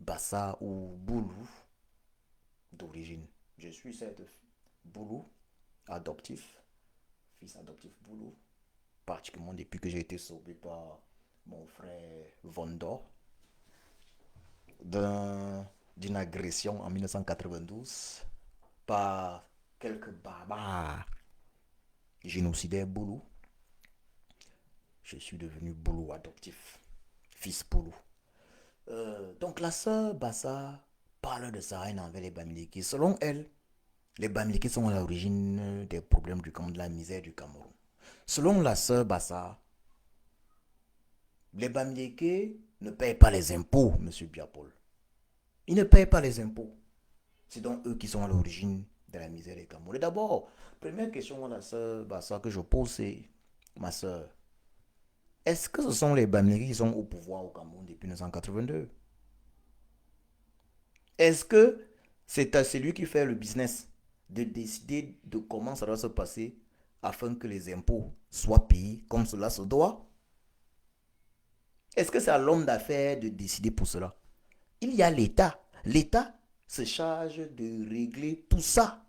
Bassa ou Boulou d'origine. Je suis cette Boulou adoptif, fils adoptif Boulou, particulièrement depuis que j'ai été sauvé par mon frère Vondor d'une agression en 1992 par quelques barbares génocidaires Boulou. Je suis devenu Boulou adoptif, fils Boulou. Donc la sœur Bassa parle de sa haine envers les Bamileke. Selon elle, les Bamileke sont à l'origine des problèmes du Cameroun, de la misère du Cameroun. Selon la sœur Bassa, les Bamileke ne payent pas les impôts, monsieur Biapol. Ils ne payent pas les impôts. C'est donc eux qui sont à l'origine de la misère des Camerounais. D'abord, première question à la sœur Bassa que je pose, c'est, ma sœur, est-ce que ce sont les Bamileke qui sont au pouvoir au Cameroun depuis 1982? Est-ce que c'est à celui qui fait le business de décider de comment ça doit se passer afin que les impôts soient payés comme cela se doit? Est-ce que c'est à l'homme d'affaires de décider pour cela? Il y a l'État. L'État se charge de régler tout ça.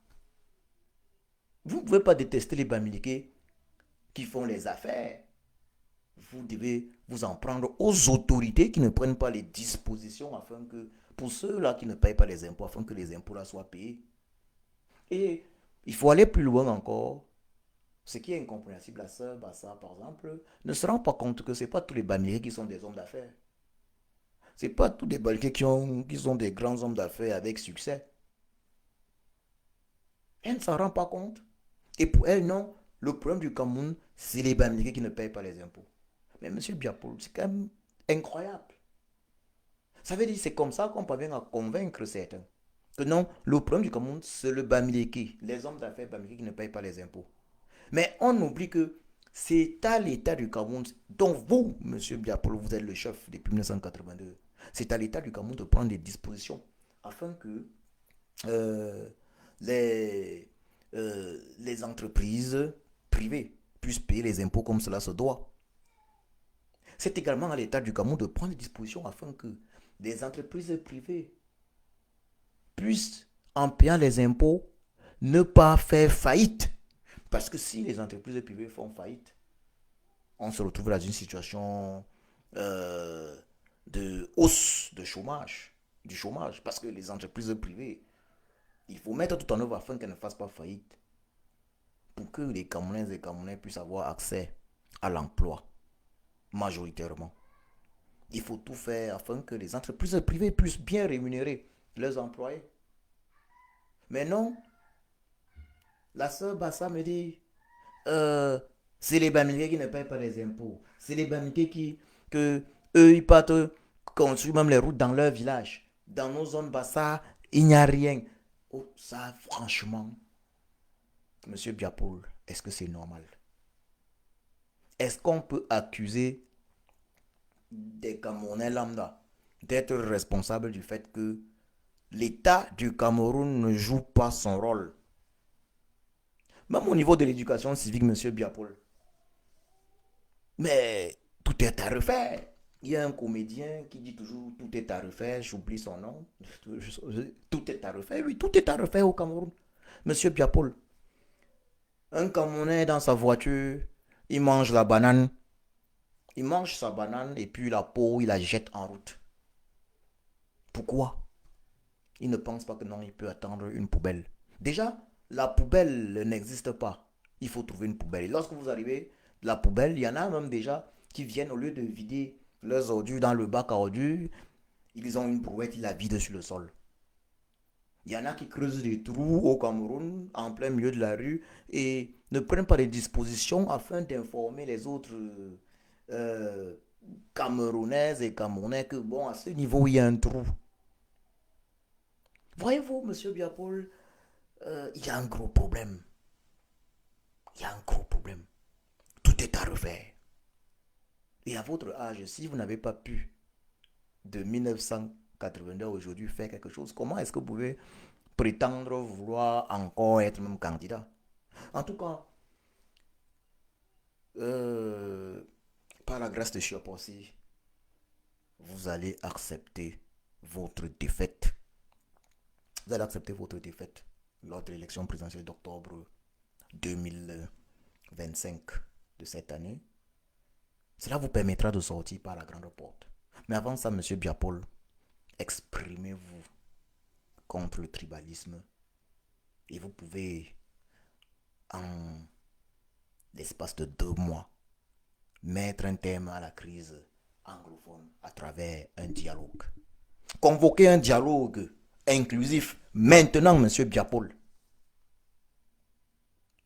Vous ne pouvez pas détester les Bamileke qui font les affaires. Vous devez vous en prendre aux autorités qui ne prennent pas les dispositions afin que, pour ceux-là qui ne payent pas les impôts, afin que les impôts là soient payés. Et il faut aller plus loin encore. Ce qui est incompréhensible, la sœur Bassa, par exemple, ne se rend pas compte que ce n'est pas tous les Bamileke qui sont des hommes d'affaires. Ce n'est pas tous les Bamileke qui sont des grands hommes d'affaires avec succès. Elle ne s'en rend pas compte. Et pour elle, non, le problème du Cameroun, c'est les Bamileke qui ne payent pas les impôts. Mais monsieur Biapol, c'est quand même incroyable. Ça veut dire que c'est comme ça qu'on parvient à convaincre certains. Que non, le problème du Cameroun, c'est le Bamileke, les hommes d'affaires Bamileke qui ne payent pas les impôts. Mais on oublie que c'est à l'État du Cameroun, dont vous, monsieur Biapolo, vous êtes le chef depuis 1982, c'est à l'État du Cameroun de prendre des dispositions afin que euh, les, les entreprises privées puissent payer les impôts comme cela se doit. C'est également à l'État du Cameroun de prendre des dispositions afin que les entreprises privées puissent, en payant les impôts, ne pas faire faillite. Parce que si les entreprises privées font faillite, on se retrouve dans une situation euh, de hausse de chômage, du chômage. Parce que les entreprises privées, il faut mettre tout en œuvre afin qu'elles ne fassent pas faillite. Pour que les Camerounaises et Camerounais puissent avoir accès à l'emploi, majoritairement. Il faut tout faire afin que les entreprises privées puissent bien rémunérer leurs employés. Mais non, la sœur Bassa me dit, euh, c'est les Bamileke qui ne payent pas les impôts. C'est les Bamileke que eux, ils partent construire même les routes dans leur village. Dans nos zones Bassa, il n'y a rien. Oh, ça, franchement, monsieur Biapol, est-ce que c'est normal? Est-ce qu'on peut accuser des Camerounais lambda d'être responsables du fait que l'État du Cameroun ne joue pas son rôle? Même au niveau de l'éducation civique, monsieur Biapol. Mais tout est à refaire. Il y a un comédien qui dit toujours tout est à refaire, j'oublie son nom. Tout est à refaire, oui, tout est à refaire au Cameroun. Monsieur Biapol, un Camerounais dans sa voiture, il mange la banane, il mange sa banane et puis la peau, il la jette en route. Pourquoi? Il ne pense pas que non, il peut attendre une poubelle. Déjà, la poubelle n'existe pas. Il faut trouver une poubelle. Et lorsque vous arrivez, la poubelle, il y en a même déjà qui viennent, au lieu de vider leurs ordures dans le bac à ordures, ils ont une brouette, ils la vident sur le sol. Il y en a qui creusent des trous au Cameroun, en plein milieu de la rue, et ne prennent pas les dispositions afin d'informer les autres euh, Camerounaises et Camerounais que, bon, à ce niveau, il y a un trou. Voyez-vous, monsieur Biapol, il y a un gros problème. Il y a un gros problème. Tout est à refaire. Et à votre âge, si vous n'avez pas pu, de 1982 à aujourd'hui, faire quelque chose, comment est-ce que vous pouvez prétendre vouloir encore être même candidat? En tout cas, euh, par la grâce de Chiop aussi, vous allez accepter votre défaite. Vous allez accepter votre défaite lors de l'élection présidentielle d'octobre 2025 de cette année. Cela vous permettra de sortir par la grande porte. Mais avant ça, monsieur Biapol, exprimez-vous contre le tribalisme et vous pouvez, en l'espace de 2 mois, mettre un terme à la crise anglophone à travers un dialogue. Convoquer un dialogue inclusif maintenant, monsieur Biapol,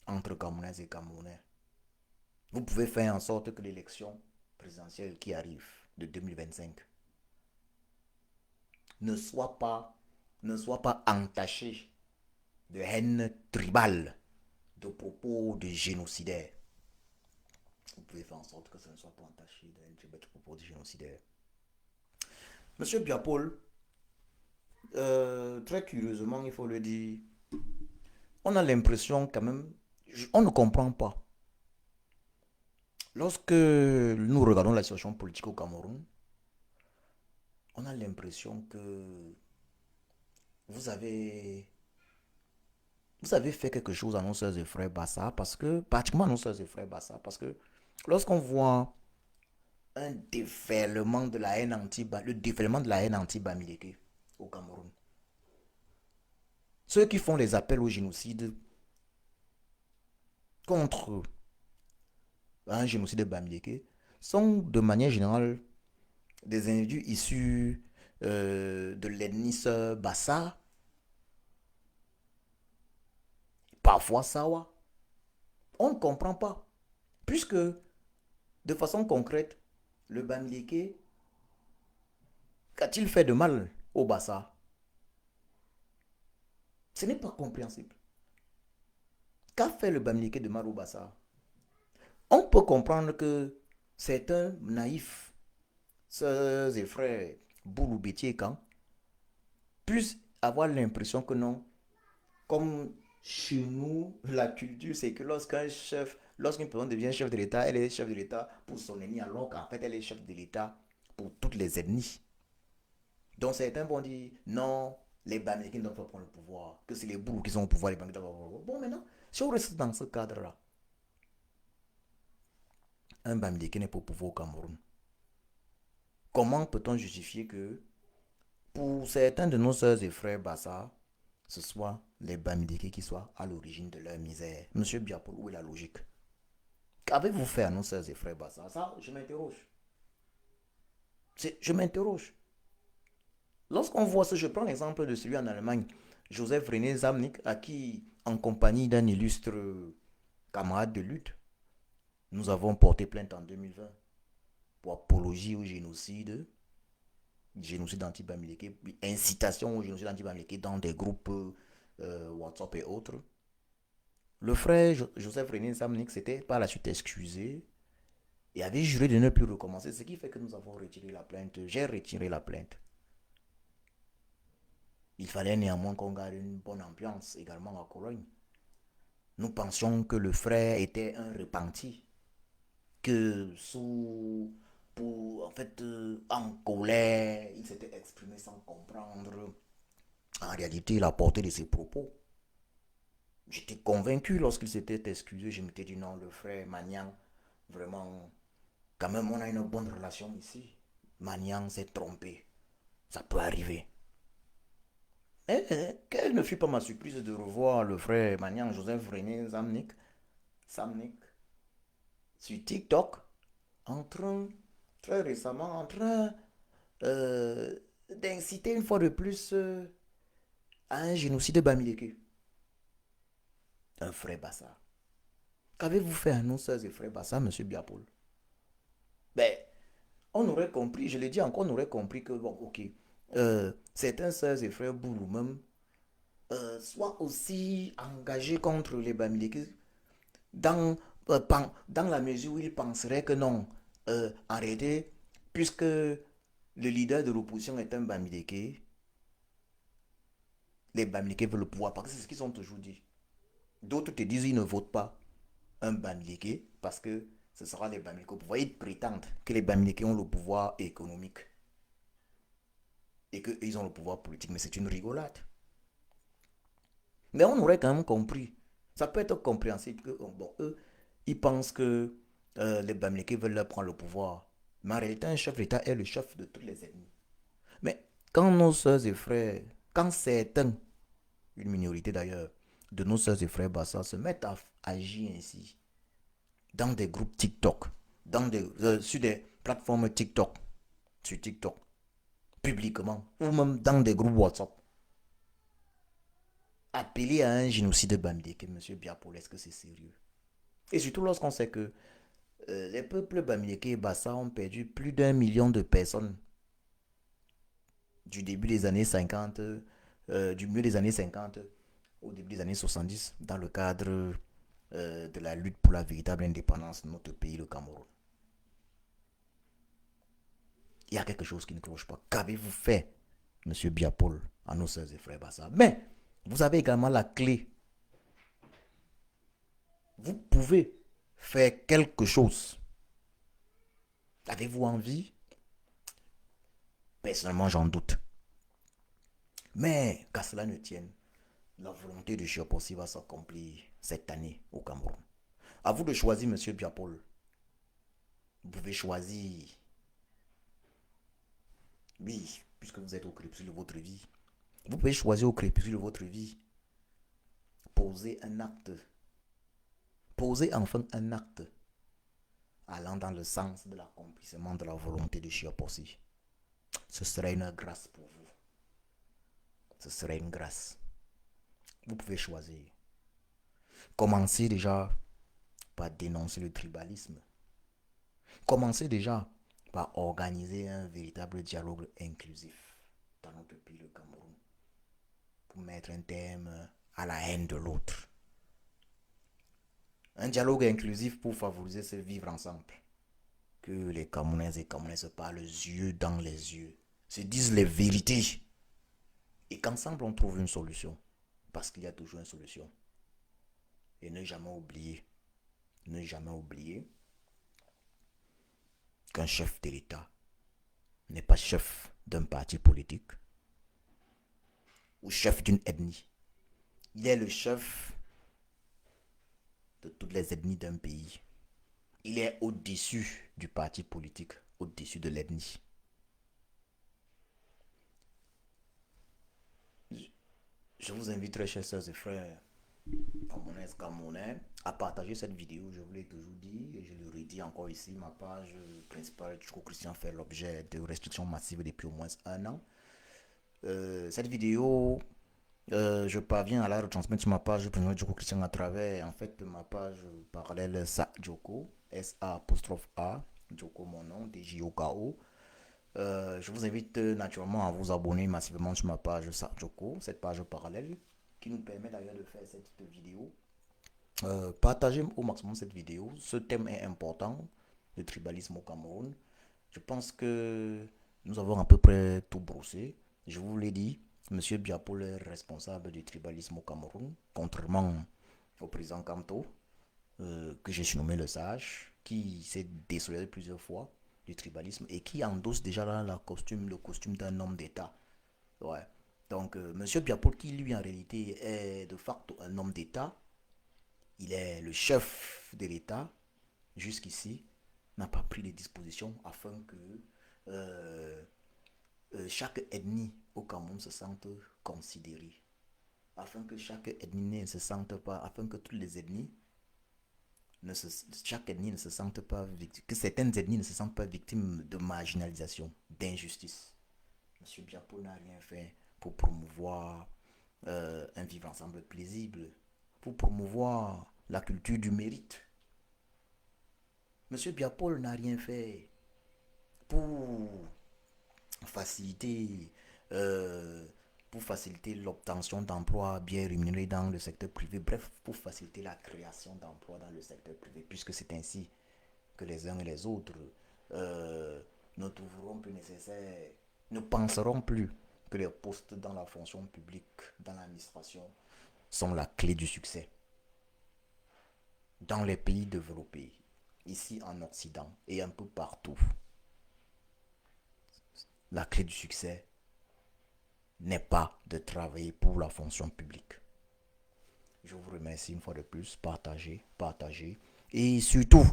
entre Camerounais et Camerounais. Vous pouvez faire en sorte que l'élection présidentielle qui arrive de 2025 ne soit pas, entachée de haine tribale, de propos de génocidaires. Vous pouvez faire en sorte que ce ne soit pas entaché de haine tribale, de propos de génocidaires. Monsieur Biapol, très curieusement, il faut le dire, on a l'impression quand même, on ne comprend pas. Lorsque nous regardons la situation politique au Cameroun, on a l'impression que vous avez vous avez fait quelque chose à nos soeurs et frères Bassa, parce que, pratiquement à nos soeurs et frères Bassa, parce que lorsqu'on voit un déferlement de la haine le déferlement de la haine anti-Bamileke au Cameroun, ceux qui font les appels au génocide contre un génocide de Bamileke sont de manière générale des individus issus de l'ethnie Bassa, parfois Sawa. On ne comprend pas, puisque de façon concrète, le Bamileke qu'a-t-il fait de mal au Bassa? Ce n'est pas compréhensible. Qu'a fait le Bamileke de mal au Bassa? On peut comprendre que c'est un naïf, sœurs et frères Boulou Bétier quand puisse avoir l'impression que non, comme chez nous, la culture, c'est que lorsqu'une personne devient chef de l'État, elle est chef de l'État pour son ennemi, alors qu'en fait, elle est chef de l'État pour toutes les ethnies. Donc certains vont dire, non, les Bamileke ne doivent pas prendre le pouvoir, que c'est les Boulous qui sont au pouvoir, les Bamileke doivent pas prendre le pouvoir. Bon, maintenant, si on reste dans ce cadre-là, un Bamileke n'est pas au pouvoir au Cameroun. Comment peut-on justifier que pour certains de nos soeurs et frères Bassa, ce soit les Bamileke qui soient à l'origine de leur misère? Monsieur Biapol, où est la logique? Qu'avez-vous fait à nos soeurs et frères Bassa? Ça, je m'interroge. Je m'interroge. Lorsqu'on voit ça, je prends l'exemple de celui en Allemagne, Joseph René Zamnik, à qui, en compagnie d'un illustre camarade de lutte, nous avons porté plainte en 2020 pour apologie au génocide anti-Bamileke, incitation au génocide anti-Bamileke dans des groupes WhatsApp et autres. Le frère Joseph René Zamnik s'était par la suite excusé et avait juré de ne plus recommencer, ce qui fait que nous avons retiré la plainte. J'ai retiré la plainte. Il fallait néanmoins qu'on garde une bonne ambiance également à Cologne. Nous pensions que le frère était un repenti, que en fait, en colère, il s'était exprimé sans comprendre en réalité la portée de ses propos. J'étais convaincu lorsqu'il s'était excusé, je m'étais dit non, le frère Magnan, vraiment, quand même, on a une bonne relation ici. Magnan s'est trompé. Ça peut arriver. Quelle ne fut pas ma surprise de revoir le frère Magnan Joseph René Samnik, sur TikTok, en train, très récemment, en train euh, d'inciter une fois de plus à un génocide Bamileke. Un frère Bassa. Qu'avez-vous fait à nos sœurs et frères Bassa, monsieur Biapol? Ben, on aurait compris, je l'ai dit encore, on aurait compris que, bon, ok, certains sœurs et frères Boulou même soient aussi engagés contre les Bamileke dans, dans la mesure où ils penseraient que non, en réalité, puisque le leader de l'opposition est un Bamileke, les Bamileke veulent le pouvoir, parce que c'est ce qu'ils ont toujours dit. D'autres te disent qu'ils ne votent pas un Bamileke parce que ce sera les Bamileke au pouvoir. Ils prétendent que les Bamileke ont le pouvoir économique et qu'ils ont le pouvoir politique, mais c'est une rigolade. Mais on aurait quand même compris. Ça peut être compréhensible que, bon, eux, ils pensent que les Bamileke veulent leur prendre le pouvoir. Mais en réalité, un chef d'État est le chef de tous les ennemis. Mais quand nos soeurs et frères, quand certains, une minorité d'ailleurs, de nos soeurs et frères Bassa se mettent à agir ainsi, dans des groupes TikTok, sur des plateformes TikTok, sur TikTok, publiquement, ou même dans des groupes WhatsApp, appeler à un génocide bamileke, monsieur Biapol, est-ce que c'est sérieux? Et surtout lorsqu'on sait que les peuples bamileke et Bassa ont perdu plus d'1 million de personnes du début des années 50, du milieu des années 50 au début des années 70, dans le cadre de la lutte pour la véritable indépendance de notre pays, le Cameroun. Il y a quelque chose qui ne cloche pas. Qu'avez-vous fait, monsieur Biapol, à nos sœurs et frères Bassa? Mais vous avez également la clé. Vous pouvez faire quelque chose. Avez-vous envie? Personnellement, j'en doute. Mais qu'à cela ne tienne, la volonté de Chiapossi va s'accomplir cette année au Cameroun. À vous de choisir, monsieur Biapol. Vous pouvez choisir, oui, puisque vous êtes au crépuscule de votre vie. Vous pouvez choisir au crépuscule de votre vie. Poser un acte. Poser enfin un acte allant dans le sens de l'accomplissement de la volonté de Chiapossi. Ce serait une grâce pour vous. Ce serait une grâce. Vous pouvez choisir. Commencez déjà par dénoncer le tribalisme. Commencez déjà par organiser un véritable dialogue inclusif dans notre pays, le Cameroun, pour mettre un terme à la haine de l'autre. Un dialogue inclusif pour favoriser ce vivre ensemble. Que les Camerounaises et Camerounais se parlent les yeux dans les yeux, se disent les vérités et qu'ensemble on trouve une solution. Parce qu'il y a toujours une solution. Et ne jamais oublier qu'un chef de l'État n'est pas chef d'un parti politique ou chef d'une ethnie. Il est le chef de toutes les ethnies d'un pays. Il est au-dessus du parti politique, au-dessus de l'ethnie. Je vous invite, très chers sœurs et frères, camerounais, à partager cette vidéo. Je vous l'ai toujours dit et je le redis encore ici. Ma page principale, Djoko Christian, fait l'objet de restrictions massives depuis au moins un an. Cette vidéo, je parviens à la retransmettre sur ma page principale Djoko Christian à travers en fait ma page parallèle Sa Djoko, S-A-A, Djoko mon nom, D-J-O-K-O. Je vous invite naturellement à vous abonner massivement sur ma page Sa Djoko, cette page parallèle qui nous permet d'ailleurs de faire cette vidéo. Partagez au maximum cette vidéo. Ce thème est important. le tribalisme au Cameroun. Je pense que nous avons à peu près tout brossé. Je vous l'ai dit, M. Biapol est responsable du tribalisme au Cameroun, contrairement au président Kamto, que j'ai surnommé le sage, qui s'est désolé plusieurs fois du tribalisme et qui endosse déjà là le costume d'un homme d'État. Ouais. Donc, M. Biapol, qui lui en réalité est de facto un homme d'État, il est le chef de l'État, jusqu'ici, n'a pas pris les dispositions afin que euh, chaque ethnie au Cameroun se sente considérée. Afin que chaque ethnie ne se sente pas, afin que toutes les ethnies, chaque ethnie ne se sente pas victime, que certaines ethnies ne se sentent pas victimes de marginalisation, d'injustice. Monsieur Biapo n'a rien fait pour promouvoir un vivre ensemble paisible, pour promouvoir la culture du mérite. Monsieur Biapol n'a rien fait pour faciliter, euh, pour faciliter l'obtention d'emplois bien rémunérés dans le secteur privé, bref, pour faciliter la création d'emplois dans le secteur privé, puisque c'est ainsi que les uns et les autres euh, ne trouveront plus nécessaire, ne penseront plus que les postes dans la fonction publique, dans l'administration, sont la clé du succès. Dans les pays développés, ici en Occident et un peu partout, la clé du succès n'est pas de travailler pour la fonction publique. Je vous remercie une fois de plus. Partagez, partagez. Et surtout,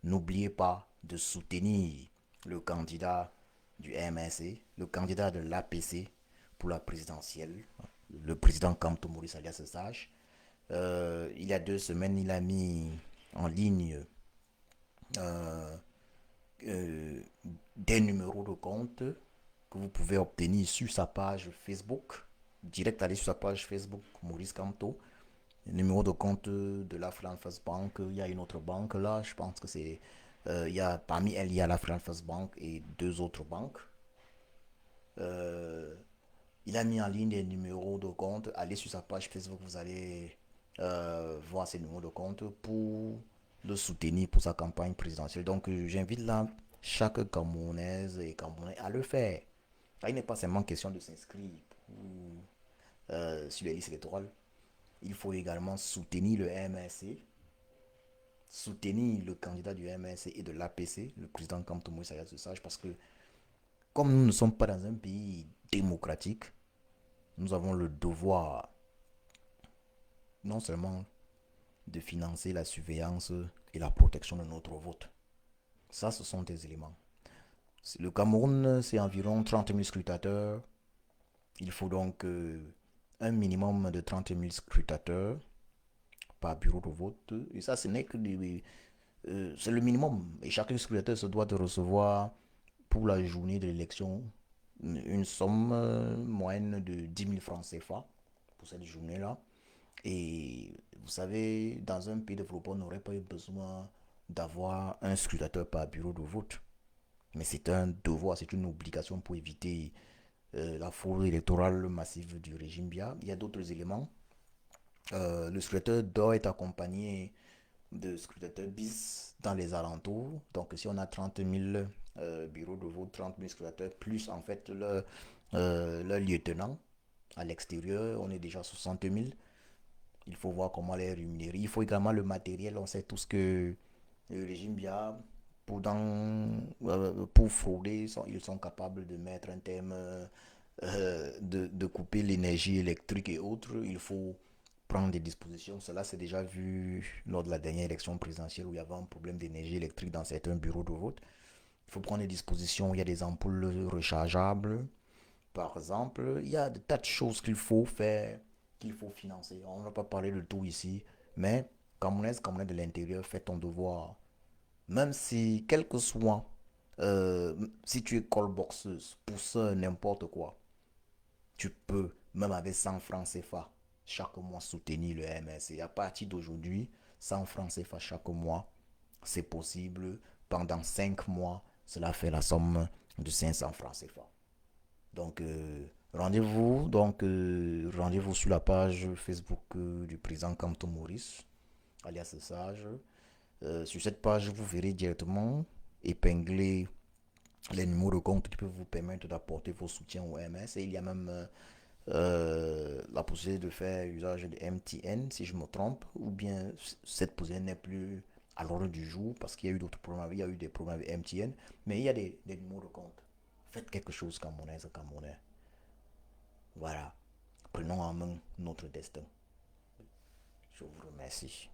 n'oubliez pas de soutenir le candidat du MNC, le candidat de l'APC pour la présidentielle, le président Kamto Maurice alias Sage. Il y a 2 semaines, il a mis en ligne euh, euh, des numéros de compte que vous pouvez obtenir sur sa page Facebook. Direct, aller sur sa page Facebook, Maurice Kamto. Le numéro de compte de la France Bank. Il y a une autre banque là, je pense que c'est. Il y a, parmi elles, il y a la France Bank et 2 autres banques. Euh, il a mis en ligne des numéros de compte. Allez sur sa page Facebook, vous allez voir ces numéros de compte pour le soutenir pour sa campagne présidentielle. Donc, j'invite là chaque Camerounaise et Camerounais à le faire. Là, il n'est pas seulement question de s'inscrire sur les listes électorales. Il faut également soutenir le MRC, soutenir le candidat du MRC et de l'APC, le président Kamto Sayat Sage, parce que comme nous ne sommes pas dans un pays démocratique, nous avons le devoir non seulement de financer la surveillance et la protection de notre vote. Ça, ce sont des éléments. Le Cameroun, c'est environ 30 000 scrutateurs. Il faut donc un minimum de 30 000 scrutateurs par bureau de vote. Et ça, ce n'est que c'est le minimum. Et chaque scrutateur se doit de recevoir pour la journée de l'élection une somme moyenne de 10 000 francs CFA pour cette journée-là. Et vous savez, dans un pays développé, on n'aurait pas eu besoin d'avoir un scrutateur par bureau de vote. Mais c'est un devoir, c'est une obligation pour éviter la fraude électorale massive du régime BIA. Il y a d'autres éléments. Le scrutateur doit être accompagné de scrutateurs bis dans les alentours. Donc si on a 30 000 bureaux de vote, 30 000 scrutateurs, plus en fait leur lieutenant à l'extérieur, on est déjà 60 000. Il faut voir comment les rémunérer. Il faut également le matériel. On sait tout ce que le régime BIA, pour frauder, ils sont capables de mettre un thème, de couper l'énergie électrique et autres. Il faut prendre des dispositions. Cela s'est déjà vu lors de la dernière élection présidentielle où il y avait un problème d'énergie électrique dans certains bureaux de vote. Il faut prendre des dispositions. Il y a des ampoules rechargeables, par exemple. Il y a des tas de choses qu'il faut faire, qu'il faut financer. On ne va pas parler de tout ici, mais comme on est de l'intérieur, fais ton devoir. Même si, quel que soit, si tu es callboxeuse, pousseur, n'importe quoi, tu peux, même avec 100 francs CFA, chaque mois soutenir le MSC. À partir d'aujourd'hui, 100 francs CFA chaque mois, c'est possible. Pendant 5 mois, cela fait la somme de 500 francs CFA. Donc, rendez-vous sur la page Facebook du président Kamto Maurice, alias Sage. Sur cette page, vous verrez directement épingler les numéros de compte qui peuvent vous permettre d'apporter vos soutiens au MS. Et il y a même la possibilité de faire usage de MTN, si je me trompe, ou bien cette possibilité n'est plus à l'ordre du jour parce qu'il y a eu d'autres problèmes. Il y a eu des problèmes avec MTN, mais il y a des numéros de compte. Faites quelque chose, Camerounais et Camerounais. Voilà. Prenons en main notre destin. Je vous remercie.